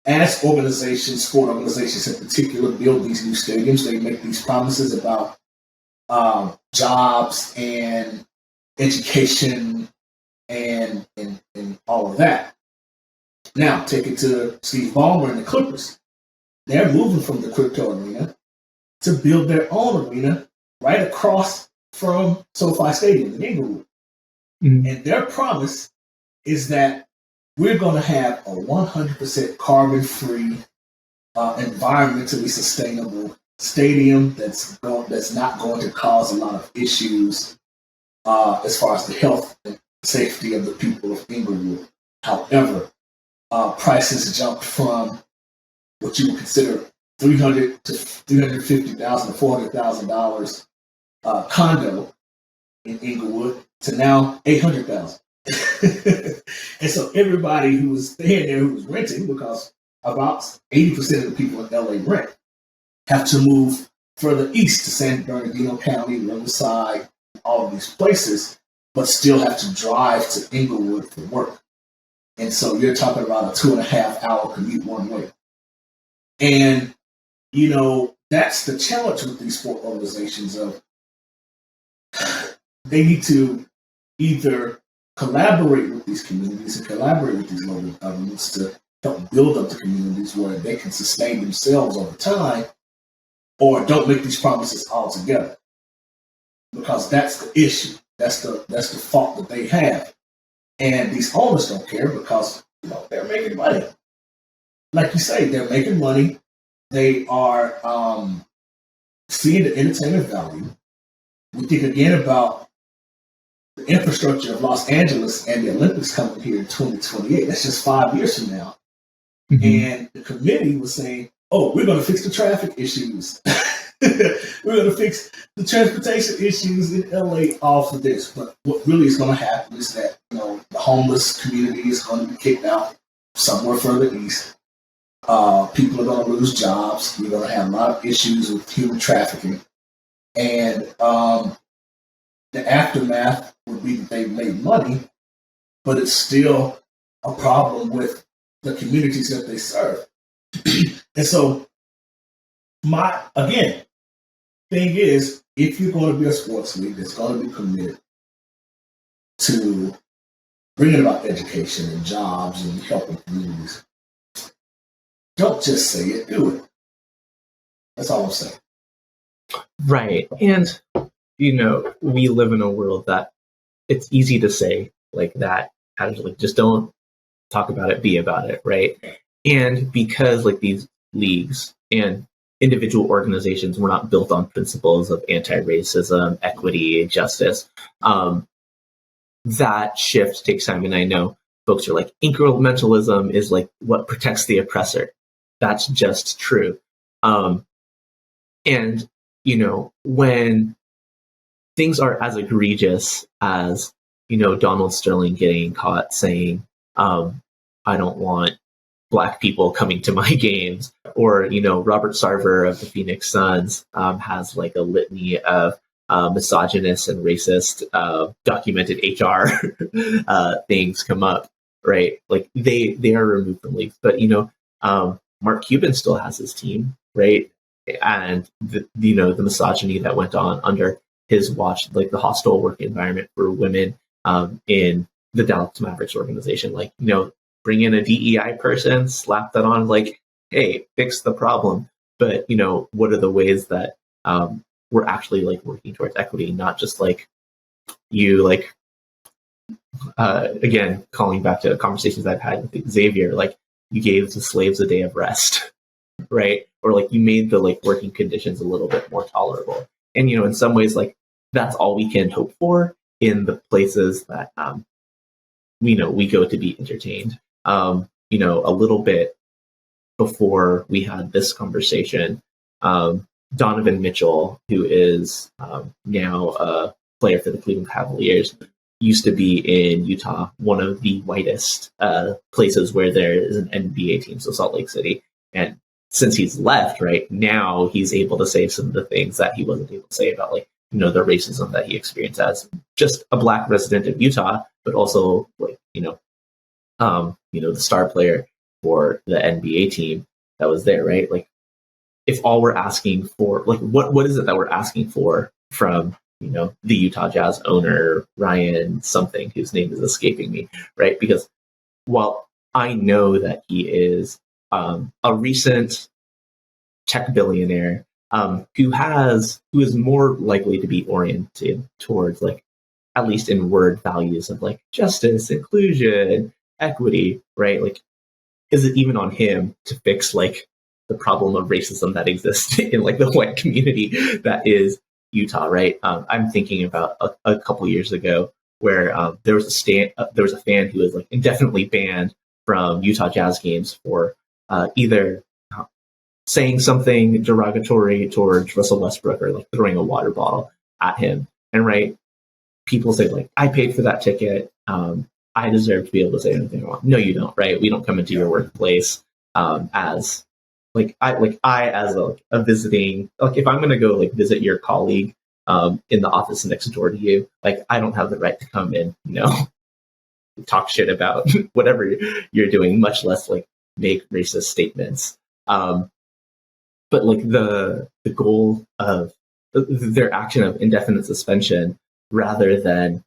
as organizations, sport organizations in particular, build these new stadiums, they make these promises about jobs and education and all of that. Now, take it to Steve Ballmer and the Clippers. They're moving from the crypto arena to build their own arena right across from SoFi Stadium in Inglewood. And their promise is that we're going to have a 100% carbon-free, environmentally sustainable stadium that's not going to cause a lot of issues as far as the health and safety of the people of Inglewood. However, prices jumped from what you would consider $300,000 to $350,000 to $400,000 condo in Inglewood to now $800,000. And so everybody who was staying there, who was renting, because about 80% of the people in LA rent, have to move further east to San Bernardino County, Riverside, all of these places, but still have to drive to Inglewood for work. And so you're talking about a 2.5-hour commute one way. And, that's the challenge with these sport organizations of they need to either collaborate with these communities and collaborate with these local governments to help build up the communities where they can sustain themselves over time, or don't make these promises altogether. Because that's the issue. That's the fault that they have. And these owners don't care because they're making money. Like you say, they're making money. They are seeing the entertainment value. We think again about the infrastructure of Los Angeles and the Olympics coming here in 2028. That's just 5 years from now. And the committee was saying, we're going to fix the traffic issues. We're going to fix the transportation issues in LA off of this. But what really is going to happen is that, the homeless community is going to be kicked out somewhere further east. People are going to lose jobs. You're going to have a lot of issues with human trafficking. And the aftermath would be that they made money, but it's still a problem with the communities that they serve. And so, thing is, if you're going to be a sports league that's going to be committed to bringing about education and jobs and helping communities, don't just say it, do it. That's all I'm saying. Right. And, we live in a world that it's easy to say like that, casually, just don't talk about it, be about it, right? And because these leagues and individual organizations were not built on principles of anti-racism, equity, justice, that shift takes time. And I know folks are like, incrementalism is what protects the oppressor. That's just true. And, when things are as egregious as, Donald Sterling getting caught saying, I don't want Black people coming to my games, or Robert Sarver of the Phoenix Suns has a litany of misogynist and racist documented HR things come up, right? Like they are removed from leagues, but Mark Cuban still has his team, right? And the misogyny that went on under his watch, like the hostile work environment for women in the Dallas Mavericks organization, like bring in a DEI person, slap that on, like, hey, fix the problem. But what are the ways that we're actually like working towards equity, not just like you like again calling back to conversations I've had with Xavier, like you gave the slaves a day of rest, right? Or like you made the like working conditions a little bit more tolerable. And in some ways, like that's all we can hope for in the places that we go to be entertained. A little bit before we had this conversation, Donovan Mitchell, who is now a player for the Cleveland Cavaliers, used to be in Utah, one of the whitest places where there is an NBA team, so Salt Lake City. And since he's left, right now, he's able to say some of the things that he wasn't able to say about like the racism that he experienced as just a Black resident of Utah, but also like the star player for the NBA team that was there, right? Like, if all we're asking for, like, what is it that we're asking for from the Utah Jazz owner, Ryan something, whose name is escaping me, right? Because while I know that he is a recent tech billionaire who is more likely to be oriented towards like at least in word values of like justice, inclusion, equity, right? Like, is it even on him to fix like the problem of racism that exists in like the white community that is Utah, right? I'm thinking about a couple years ago where there was a fan who was like indefinitely banned from Utah Jazz games for either saying something derogatory towards Russell Westbrook or like throwing a water bottle at him. And right, people say like, I paid for that ticket. I deserve to be able to say anything wrong. No, you don't, right? We don't come into your workplace as I as a visiting, like if I'm going to go like visit your colleague in the office next door to you, like I don't have the right to come in, talk shit about whatever you're doing, much less like make racist statements. But like the goal of their action of indefinite suspension rather than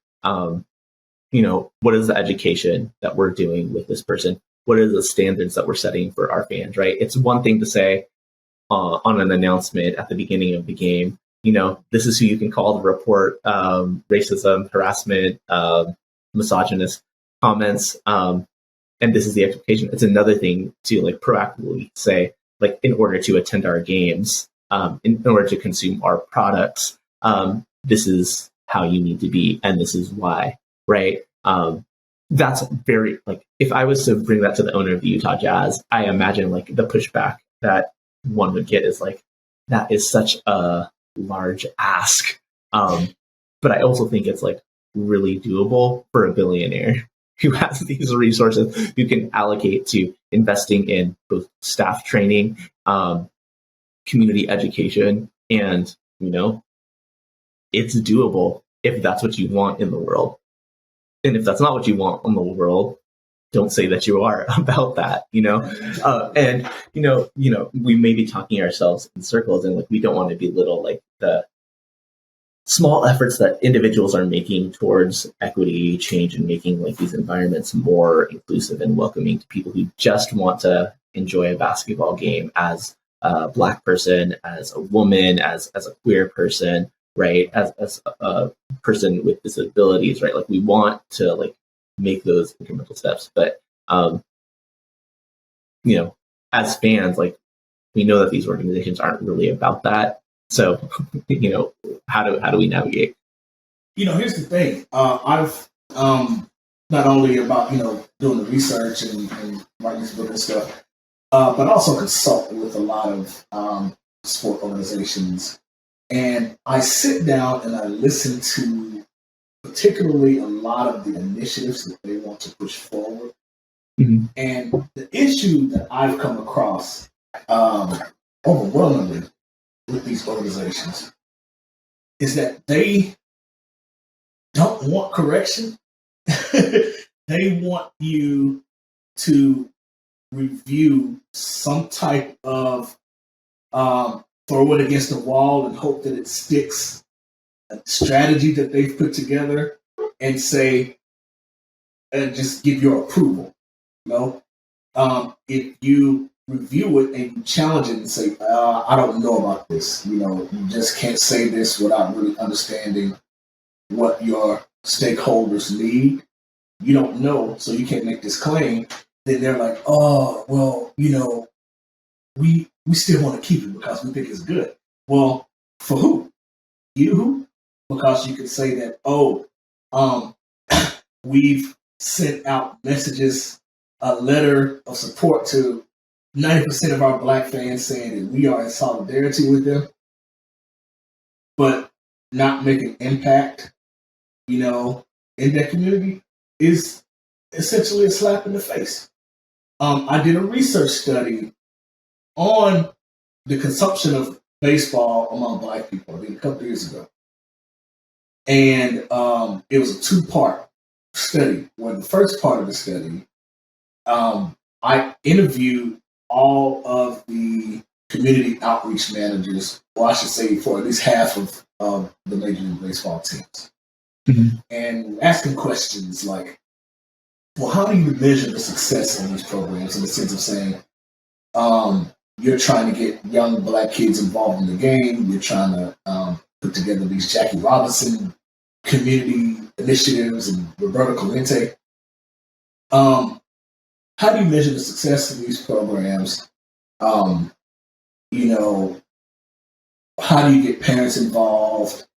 what is the education that we're doing with this person? What are the standards that we're setting for our fans, right? It's one thing to say on an announcement at the beginning of the game, this is who you can call to report racism, harassment, misogynist comments, and this is the expectation. It's another thing to like proactively say, like, in order to attend our games, in order to consume our products, this is how you need to be, and this is why, right? That's very, like, if I was to bring that to the owner of the Utah Jazz, I imagine like the pushback that one would get is like, that is such a large ask. But I also think it's like really doable for a billionaire who has these resources, who can allocate to investing in both staff training, community education, and, it's doable if that's what you want in the world. And if that's not what you want in the world, don't say that you are about that, and, we may be talking ourselves in circles, and like, we don't want to belittle like the small efforts that individuals are making towards equity, change, and making like these environments more inclusive and welcoming to people who just want to enjoy a basketball game as a Black person, as a woman, as a queer person, right? As a person with disabilities, right? Like, we want to like make those incremental steps, but as fans, like, we know that these organizations aren't really about that. So, how do we navigate? Here's the thing. I've not only about doing the research and writing this book and stuff, but also consult with a lot of sport organizations. And I sit down and I listen to particularly a lot of the initiatives that they want to push forward. Mm-hmm. And the issue that I've come across overwhelmingly with these organizations is that they don't want correction. They want you to review some type of throw it against the wall and hope that it sticks, a strategy that they've put together, and say, and just give your approval. You know, if you review it and you challenge it and say, I don't know about this. You just can't say this without really understanding what your stakeholders need. You don't know, so you can't make this claim. Then they're like, oh, well, we still want to keep it because we think it's good. Well, for who? You? Because you could say that, we've sent out messages, a letter of support to 90% of our Black fans saying that we are in solidarity with them, but not make an impact, in that community is essentially a slap in the face. I did a research study on the consumption of baseball among Black people. I did a couple of years ago. And it was a 2-part study. Where the first part of the study, I interviewed all of the community outreach managers, or I should say for at least half of the Major League Baseball teams. Mm-hmm. And asking questions like, well, how do you measure the success of these programs, in the sense of saying, you're trying to get young Black kids involved in the game, you're trying to put together these Jackie Robinson community initiatives and Roberto Clemente. How do you measure the success of these programs? How do you get parents involved?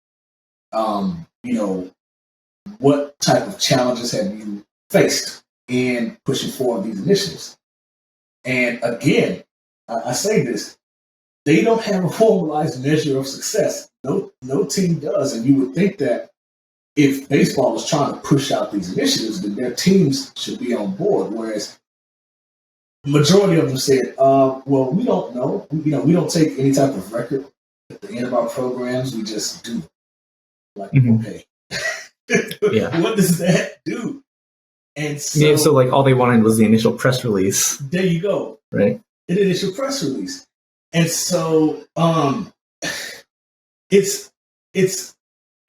What type of challenges have you faced in pushing forward these initiatives? And again, I say this, they don't have a formalized measure of success. No team does. And you would think that if baseball is trying to push out these initiatives, then their teams should be on board. Whereas the majority of them said, well, we don't know. We don't take any type of record at the end of our programs. We just do. Like, okay. Yeah. What does that do? And so like all they wanted was the initial press release. There you go. Right. An initial press release. And so it's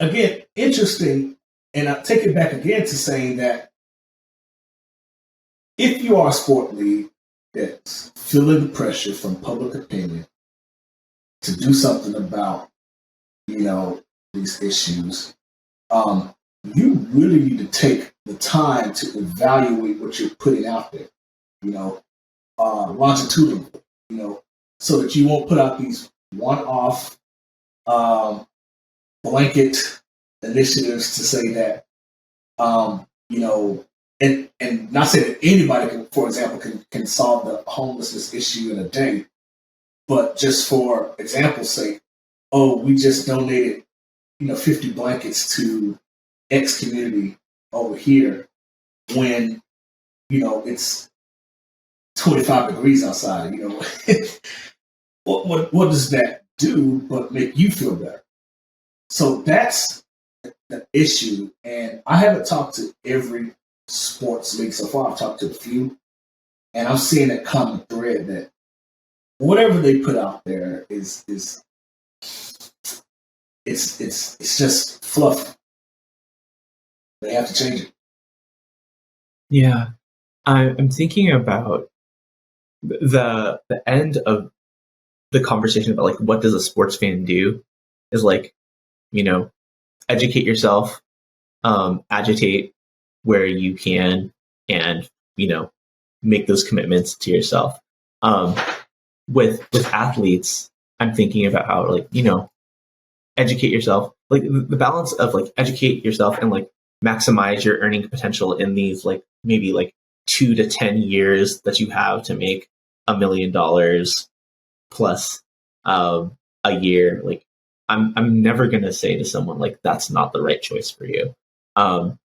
again interesting, and I take it back again to saying that if you are a sport league that's feeling the pressure from public opinion to do something about, these issues, you really need to take the time to evaluate what you're putting out there, longitudinally, so that you won't put out these one-off blanket initiatives to say that, and not say that anybody can, for example, can solve the homelessness issue in a day, but just for example's sake, we just donated, 50 blankets to X community over here when, it's 25 degrees outside, what does that do but make you feel better? So that's the issue. And I haven't talked to every sports league so far. I've talked to a few, and I'm seeing that common thread that whatever they put out there is it's just fluff. They have to change it. Yeah. I'm thinking about the end of the conversation about like what does a sports fan do is like, educate yourself, agitate where you can, and make those commitments to yourself. With athletes, I'm thinking about how like educate yourself, like the balance of like educate yourself and like maximize your earning potential in these like maybe like 2 to 10 years that you have to make $1 million plus a year. Like I'm never gonna say to someone like that's not the right choice for you. But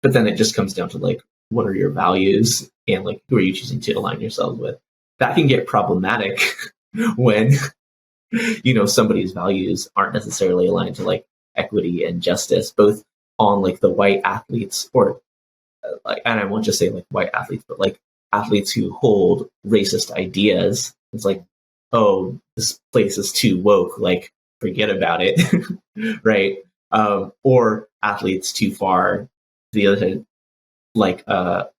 then it just comes down to like what are your values and like who are you choosing to align yourself with. That can get problematic when somebody's values aren't necessarily aligned to like equity and justice, both on like the white athletes, or like, and I won't just say like white athletes, but like athletes who hold racist ideas. It's like, oh, this place is too woke, like forget about it, right? Or athletes too far the other side, like but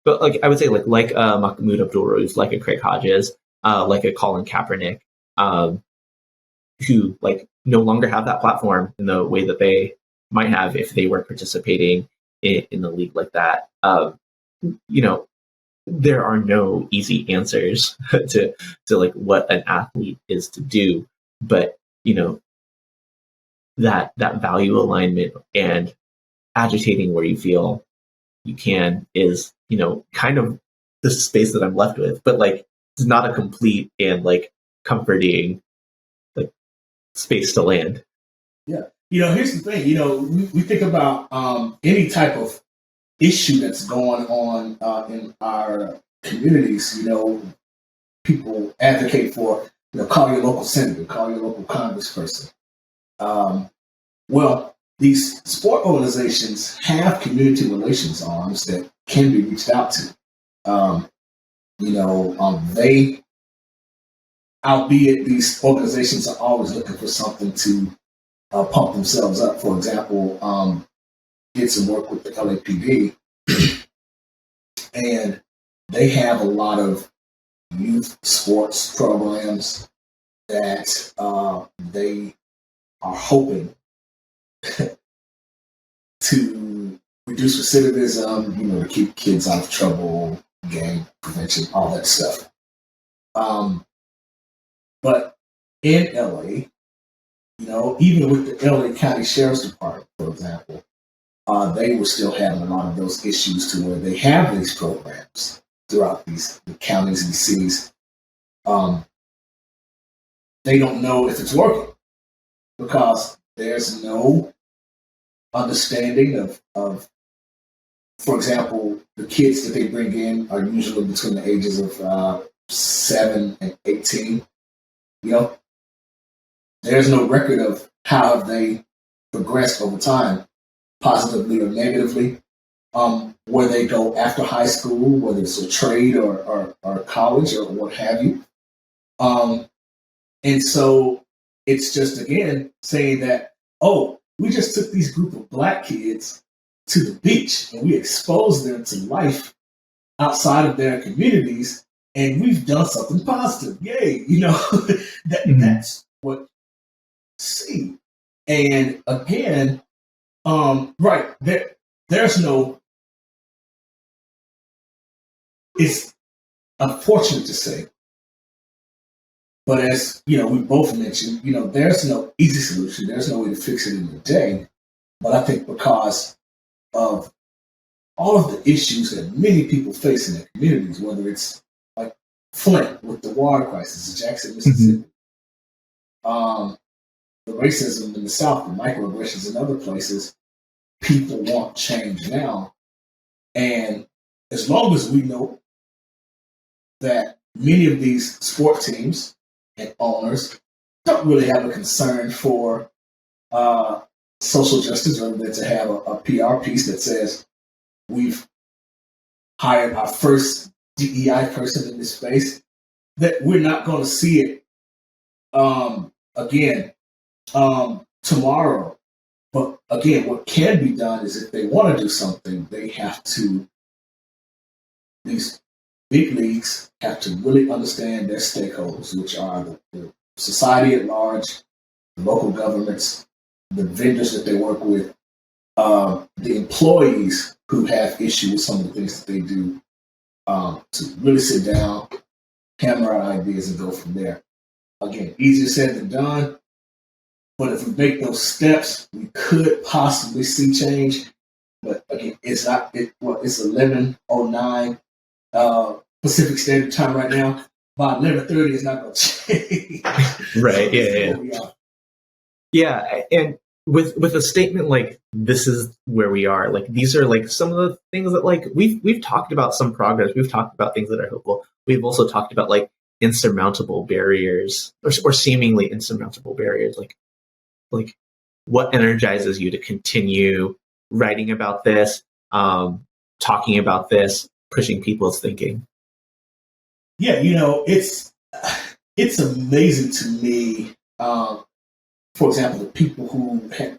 like I would say like Mahmoud Abdul-Rauf, like a Craig Hodges, like a Colin Kaepernick, um, who like no longer have that platform in the way that they might have if they were participating in the league like that. You know, there are no easy answers to like what an athlete is to do, but you know, that value alignment and agitating where you feel you can is, you know, kind of the space that I'm left with, but like it's not a complete and like comforting like space to land. Yeah. You know, here's the thing. You know, we think about any type of issue that's going on in our communities. You know, people advocate for, you know, call your local senator, call your local congressperson. Well, these sport organizations have community relations arms that can be reached out to. You know, they, albeit these organizations are always looking for something to pump themselves up. For example, did some work with the LAPD, and they have a lot of youth sports programs that they are hoping to reduce recidivism, you know, to keep kids out of trouble, gang prevention, all that stuff. But in LA, you know, even with the LA County Sheriff's Department, for example, they were still having a lot of those issues to where they have these programs throughout the counties and cities. They don't know if it's working because there's no understanding of, for example, the kids that they bring in are usually between the ages of 7 and 18. You know, there's no record of how they progressed over time, positively or negatively, where they go after high school, whether it's a trade or college or what have you. And so it's just, again, saying that, oh, we just took these group of black kids to the beach and we exposed them to life outside of their communities, and we've done something positive. Yay. You know, that's what see. And again, right, there's no, it's unfortunate to say, but as you know, we both mentioned, you know, there's no easy solution. There's no way to fix it in a day. But I think because of all of the issues that many people face in their communities, whether it's like Flint with the water crisis, Jackson, Mississippi, the racism in the South, the microaggressions in other places, people want change now. And as long as we know that many of these sport teams and owners don't really have a concern for social justice, rather than to have a PR piece that says we've hired our first DEI person in this space, that we're not going to see it again tomorrow. But again, what can be done is if they want to do something, they have to, these big leagues have to really understand their stakeholders, which are the society at large, the local governments, the vendors that they work with, the employees who have issues with some of the things that they do, to really sit down, hammer out ideas, and go from there. Again, easier said than done, but if we make those steps, we could possibly see change. But again, it's not. It's 11:09 Pacific Standard Time right now. By 11:30, it's not going to change. Right? Yeah. Yeah, and with a statement like this is where we are, like these are like some of the things that like we've talked about some progress, we've talked about things that are hopeful, we've also talked about like insurmountable barriers or seemingly insurmountable barriers, like what energizes you to continue writing about this, talking about this, pushing people's thinking? Yeah, it's amazing to me. For example, the people who had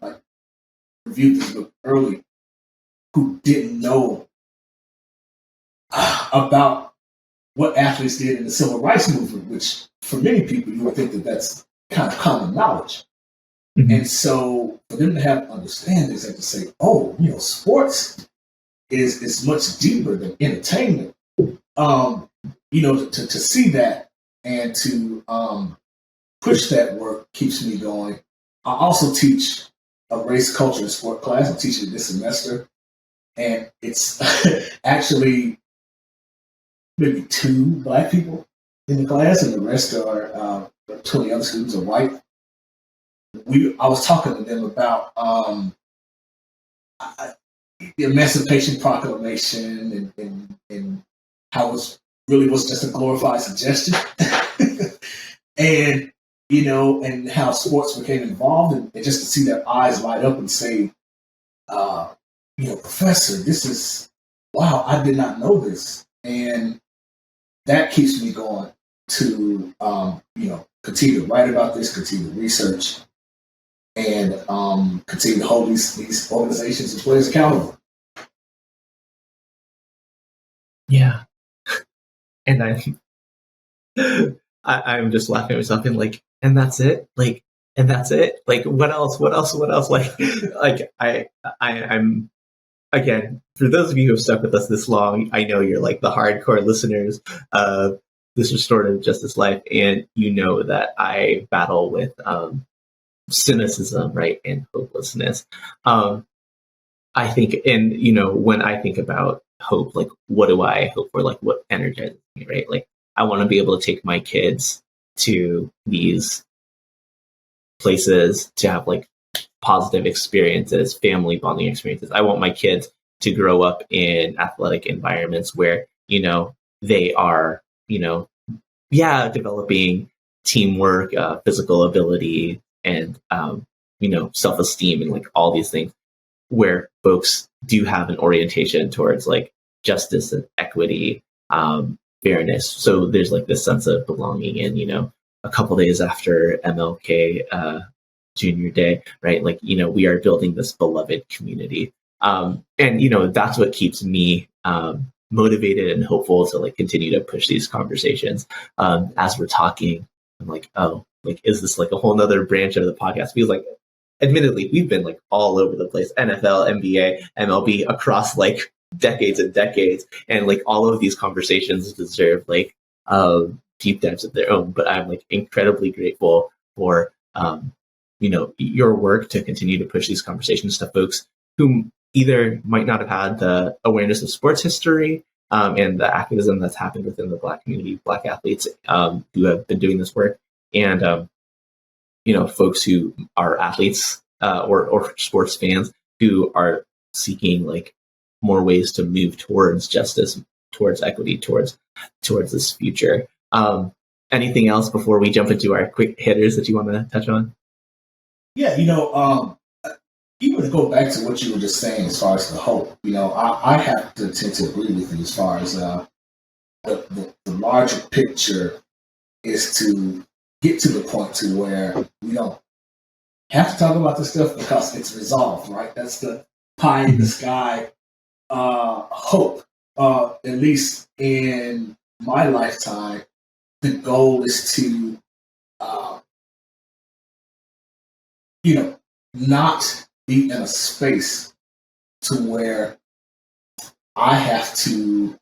reviewed this book early, who didn't know about what athletes did in the civil rights movement, which for many people you would think that that's kind of common knowledge. Mm-hmm. And so for them to have understandings and to say, oh, sports is much deeper than entertainment. To see that and to push that work keeps me going. I also teach a race, culture, and sport class. I'm teaching it this semester. And it's actually maybe 2 Black people in the class, and the rest are 20 other students are white. I was talking to them about the Emancipation Proclamation and how it really was just a glorified suggestion. And and how sports became involved, and just to see their eyes light up and say, Professor, this is, wow, I did not know this. And that keeps me going to, continue to write about this, continue to research, and continue to hold these organizations and players accountable. Yeah. And I'm just laughing at myself and like, and that's it? And that's it? What else? I'm, again, for those of you who have stuck with us this long, I know you're like the hardcore listeners of this restorative justice life, and you know that I battle with cynicism, right, and hopelessness. I think, and when I think about hope, what do I hope for? What energizes me, right? I want to be able to take my kids to these places to have positive experiences, family bonding experiences. I want my kids to grow up in athletic environments where, they are, developing teamwork, physical ability, and, self-esteem and all these things where folks do have an orientation towards justice and equity, fairness. So there's this sense of belonging. And, a couple days after MLK, Junior Day, right? We are building this beloved community. And, that's what keeps me motivated and hopeful to continue to push these conversations. As we're talking, I'm is this a whole nother branch of the podcast? Feels admittedly, we've been all over the place, NFL, NBA, MLB, across decades and decades. And all of these conversations deserve deep dives of their own. But I'm incredibly grateful for, your work to continue to push these conversations to folks who either might not have had the awareness of sports history and the activism that's happened within the Black community, Black athletes who have been doing this work, and folks who are athletes or sports fans who are seeking more ways to move towards justice, towards equity, towards this future. Anything else before we jump into our quick hitters that you want to touch on? Yeah, even to go back to what you were just saying as far as the hope, I have to tend to agree with you as far as the larger picture is to get to the point to where we don't have to talk about this stuff because it's resolved, right? That's the pie in the sky hope. At least in my lifetime, the goal is to, not be in a space to where I have to,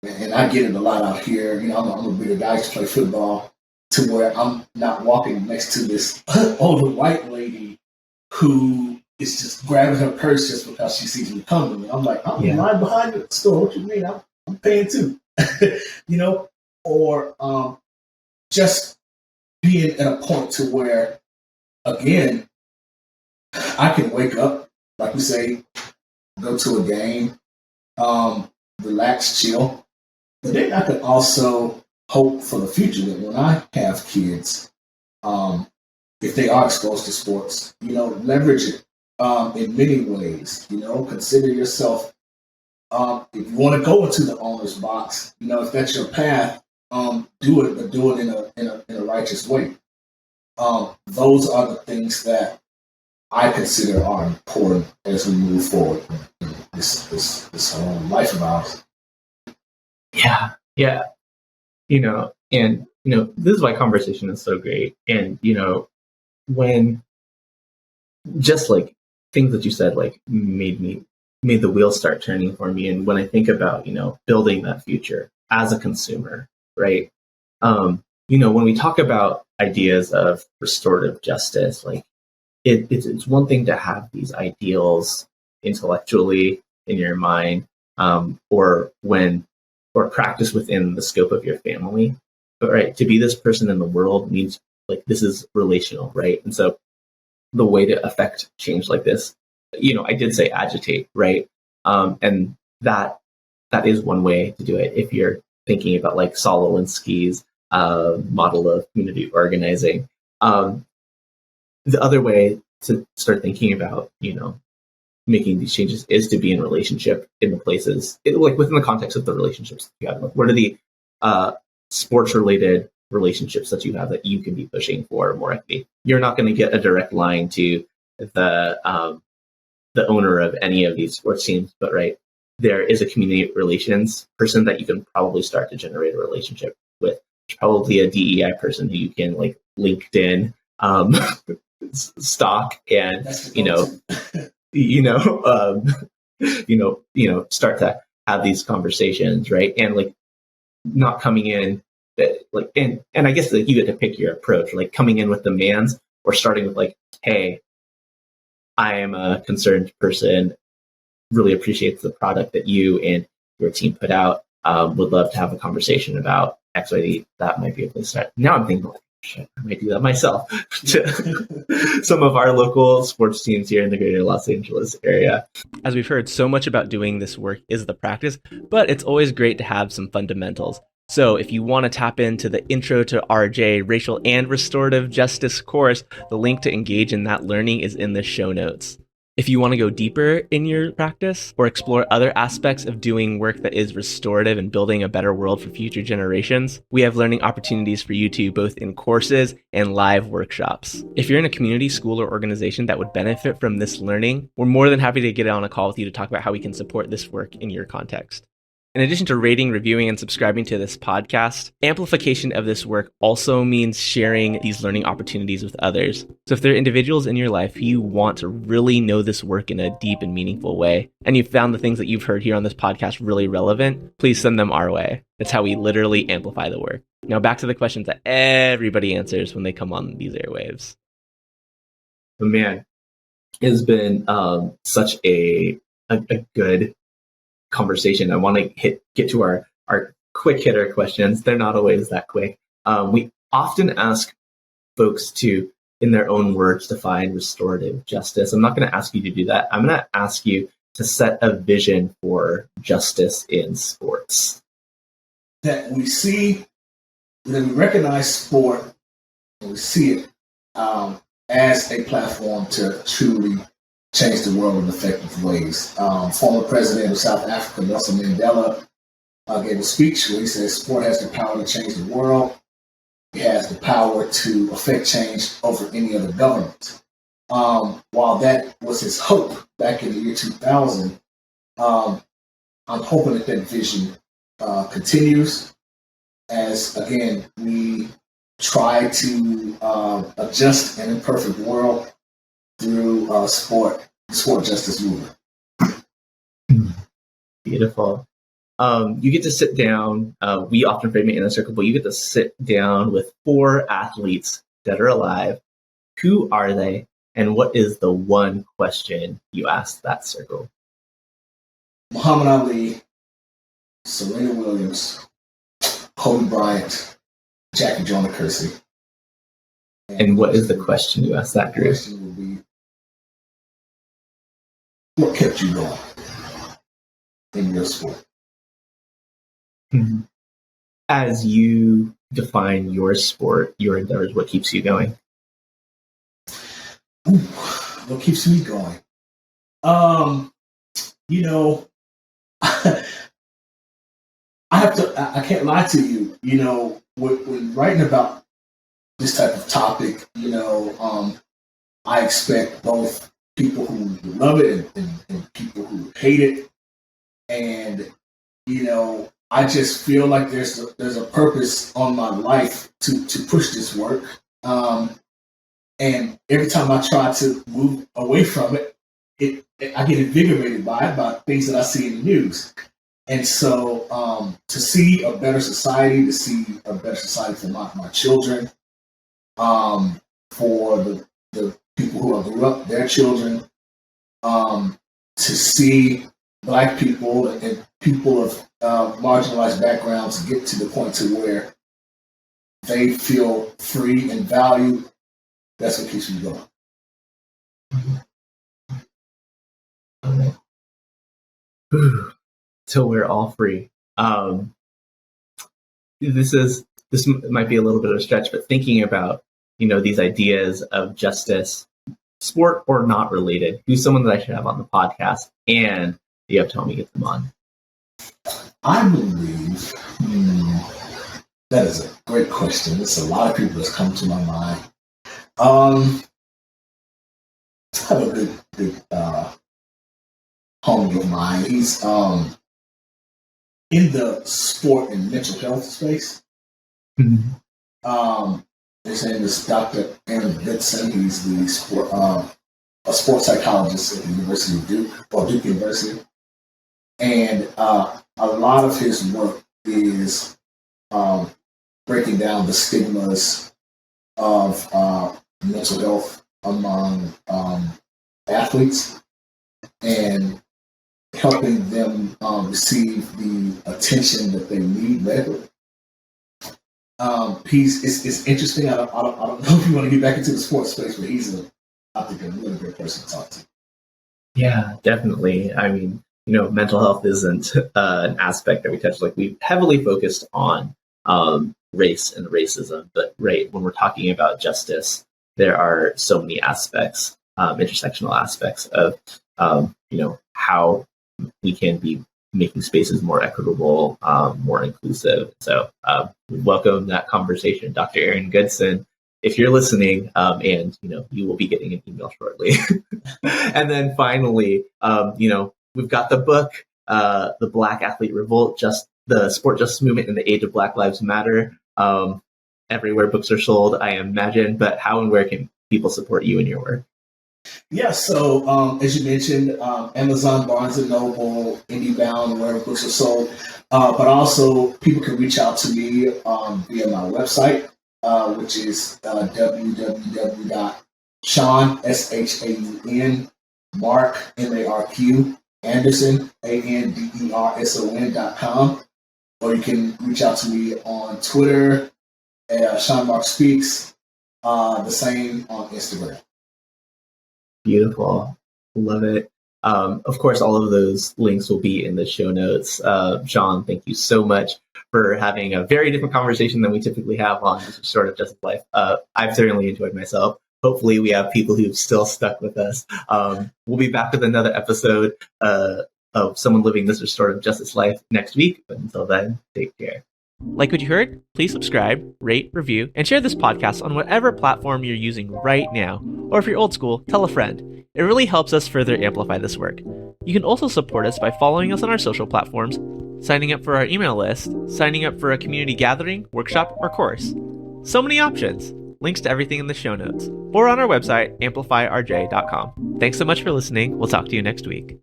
and I get it a lot out here, I'm a bigger guy to play football, to where I'm not walking next to this older white lady who is just grabbing her purse just because she sees me coming. And I'm I'm in line behind the store. What you mean? I'm paying too. Or just being at a point to where, again, I can wake up, like we say, go to a game, relax, chill. But then I could also hope for the future that when I have kids, if they are exposed to sports, leverage it in many ways. Consider yourself, if you want to go into the owner's box, if that's your path, do it, but do it in a righteous way. Those are the things that I consider are important as we move forward in this whole life of ours. Yeah. This is why conversation is so great. And, when just like things that you said, like made the wheels start turning for me. And when I think about, building that future as a consumer, right? When we talk about ideas of restorative justice, like it's one thing to have these ideals intellectually in your mind, or practice within the scope of your family. But right, to be this person in the world means like this is relational, right? And so the way to affect change like this, I did say agitate, right? And that is one way to do it. If you're thinking about like Saul Alinsky's model of community organizing, the other way to start thinking about, making these changes is to be in relationship in the places, like within the context of the relationships you have. Like, what are the sports related relationships that you have that you can be pushing for more equity? You're not going to get a direct line to the owner of any of these sports teams, but right, there is a community relations person that you can probably start to generate a relationship with. There's probably a DEI person who you can like LinkedIn stock and start to have these conversations, right? And like not coming in like and I guess like you get to pick your approach, like coming in with demands or starting with like, hey, I am a concerned person, really appreciates the product that you and your team put out. Would love to have a conversation about XYZ. That might be a place to start. Now I'm thinking, like, shit, I might do that myself to some of our local sports teams here in the greater Los Angeles area. As we've heard, so much about doing this work is the practice, but it's always great to have some fundamentals. So if you want to tap into the Intro to RJ Racial and Restorative Justice course, the link to engage in that learning is in the show notes. If you want to go deeper in your practice or explore other aspects of doing work that is restorative and building a better world for future generations, we have learning opportunities for you too, both in courses and live workshops. If you're in a community, school, or organization that would benefit from this learning, we're more than happy to get on a call with you to talk about how we can support this work in your context. In addition to rating, reviewing, and subscribing to this podcast, amplification of this work also means sharing these learning opportunities with others. So if there are individuals in your life who you want to really know this work in a deep and meaningful way, and you've found the things that you've heard here on this podcast really relevant, please send them our way. That's how we literally amplify the work. Now back to the questions that everybody answers when they come on these airwaves. But man, it has been such a good conversation. I want to get to our quick hitter questions. They're not always that quick. We often ask folks to, in their own words, define restorative justice. I'm not going to ask you to do that. I'm going to ask you to set a vision for justice in sports. That we see, that we recognize sport, and we see it as a platform to truly change the world in effective ways. Former president of South Africa, Nelson Mandela, gave a speech where he said sport has the power to change the world. It has the power to affect change over any other government. While that was his hope back in the year 2000, I'm hoping that vision continues as, again, we try to adjust an imperfect world through sport justice movement. Beautiful. You get to sit down. We often frame it in a circle, but you get to sit down with 4 athletes that are alive. Who are they, and what is the one question you ask that circle? Muhammad Ali, Serena Williams, Kobe Bryant, Jackie Joyner Kersee. And what is the question you ask that group? The question will be, what kept you going in your sport? As you define your sport, your endeavors, what keeps you going? Ooh, what keeps me going? You know, I I can't lie to you, you know, when writing about this type of topic, you know, I expect both people who love it and people who hate it. And, you know, I just feel like there's a purpose on my life to push this work. And every time I try to move away from it, I get invigorated by things that I see in the news. And so to see a better society, to see a better society for my children, for the people who grew up, their children, to see Black people and people of marginalized backgrounds get to the point to where they feel free and valued, that's what keeps me going. Till we're all free. This might be a little bit of a stretch, but thinking about, you know, these ideas of justice, sport or not related, who's someone that I should have on the podcast, and you have to help me get them on. I believe that is a great question. There's a lot of people that's come to my mind. I have a good homie of mine. He's in the sport and mental health space. Mm-hmm. His name is Dr. Aaron Vincent. He's a sports psychologist at the University of Duke, or Duke University. And a lot of his work is breaking down the stigmas of mental health among athletes and helping them receive the attention that they need medically. It's interesting. I don't know if you want to get back into the sports space, but I think a really great person to talk to. Yeah, definitely. I mean, you know, mental health isn't an aspect that we touch. Like, we've heavily focused on race and racism, but right when we're talking about justice, there are so many aspects, intersectional aspects of you know, how we can be making spaces more equitable, more inclusive. So we welcome that conversation, Dr. Aaron Goodson. If you're listening, and you know, you will be getting an email shortly. And then finally, you know, we've got the book, The Black Athlete Revolt, just the sport justice movement in the age of Black Lives Matter. Everywhere books are sold, I imagine. But how and where can people support you and your work? Yeah, so as you mentioned, Amazon, Barnes & Noble, IndieBound, wherever books are sold. But also, people can reach out to me via my website, which is www.Shaun, SHAUN, Mark, MARQ, Anderson, ANDERSON.com. Or you can reach out to me on Twitter, Shaun Mark Speaks, the same on Instagram. Beautiful. Love it. Of course, all of those links will be in the show notes. Shaun, thank you so much for having a very different conversation than we typically have on this Restorative Justice Life. I've certainly enjoyed myself. Hopefully we have people who've still stuck with us. We'll be back with another episode of someone living this Restorative Justice Life next week. But until then, take care. Like what you heard? Please subscribe, rate, review, and share this podcast on whatever platform you're using right now. Or if you're old school, tell a friend. It really helps us further amplify this work. You can also support us by following us on our social platforms, signing up for our email list, signing up for a community gathering, workshop, or course. So many options. Links to everything in the show notes, or on our website, amplifyrj.com. Thanks so much for listening. We'll talk to you next week.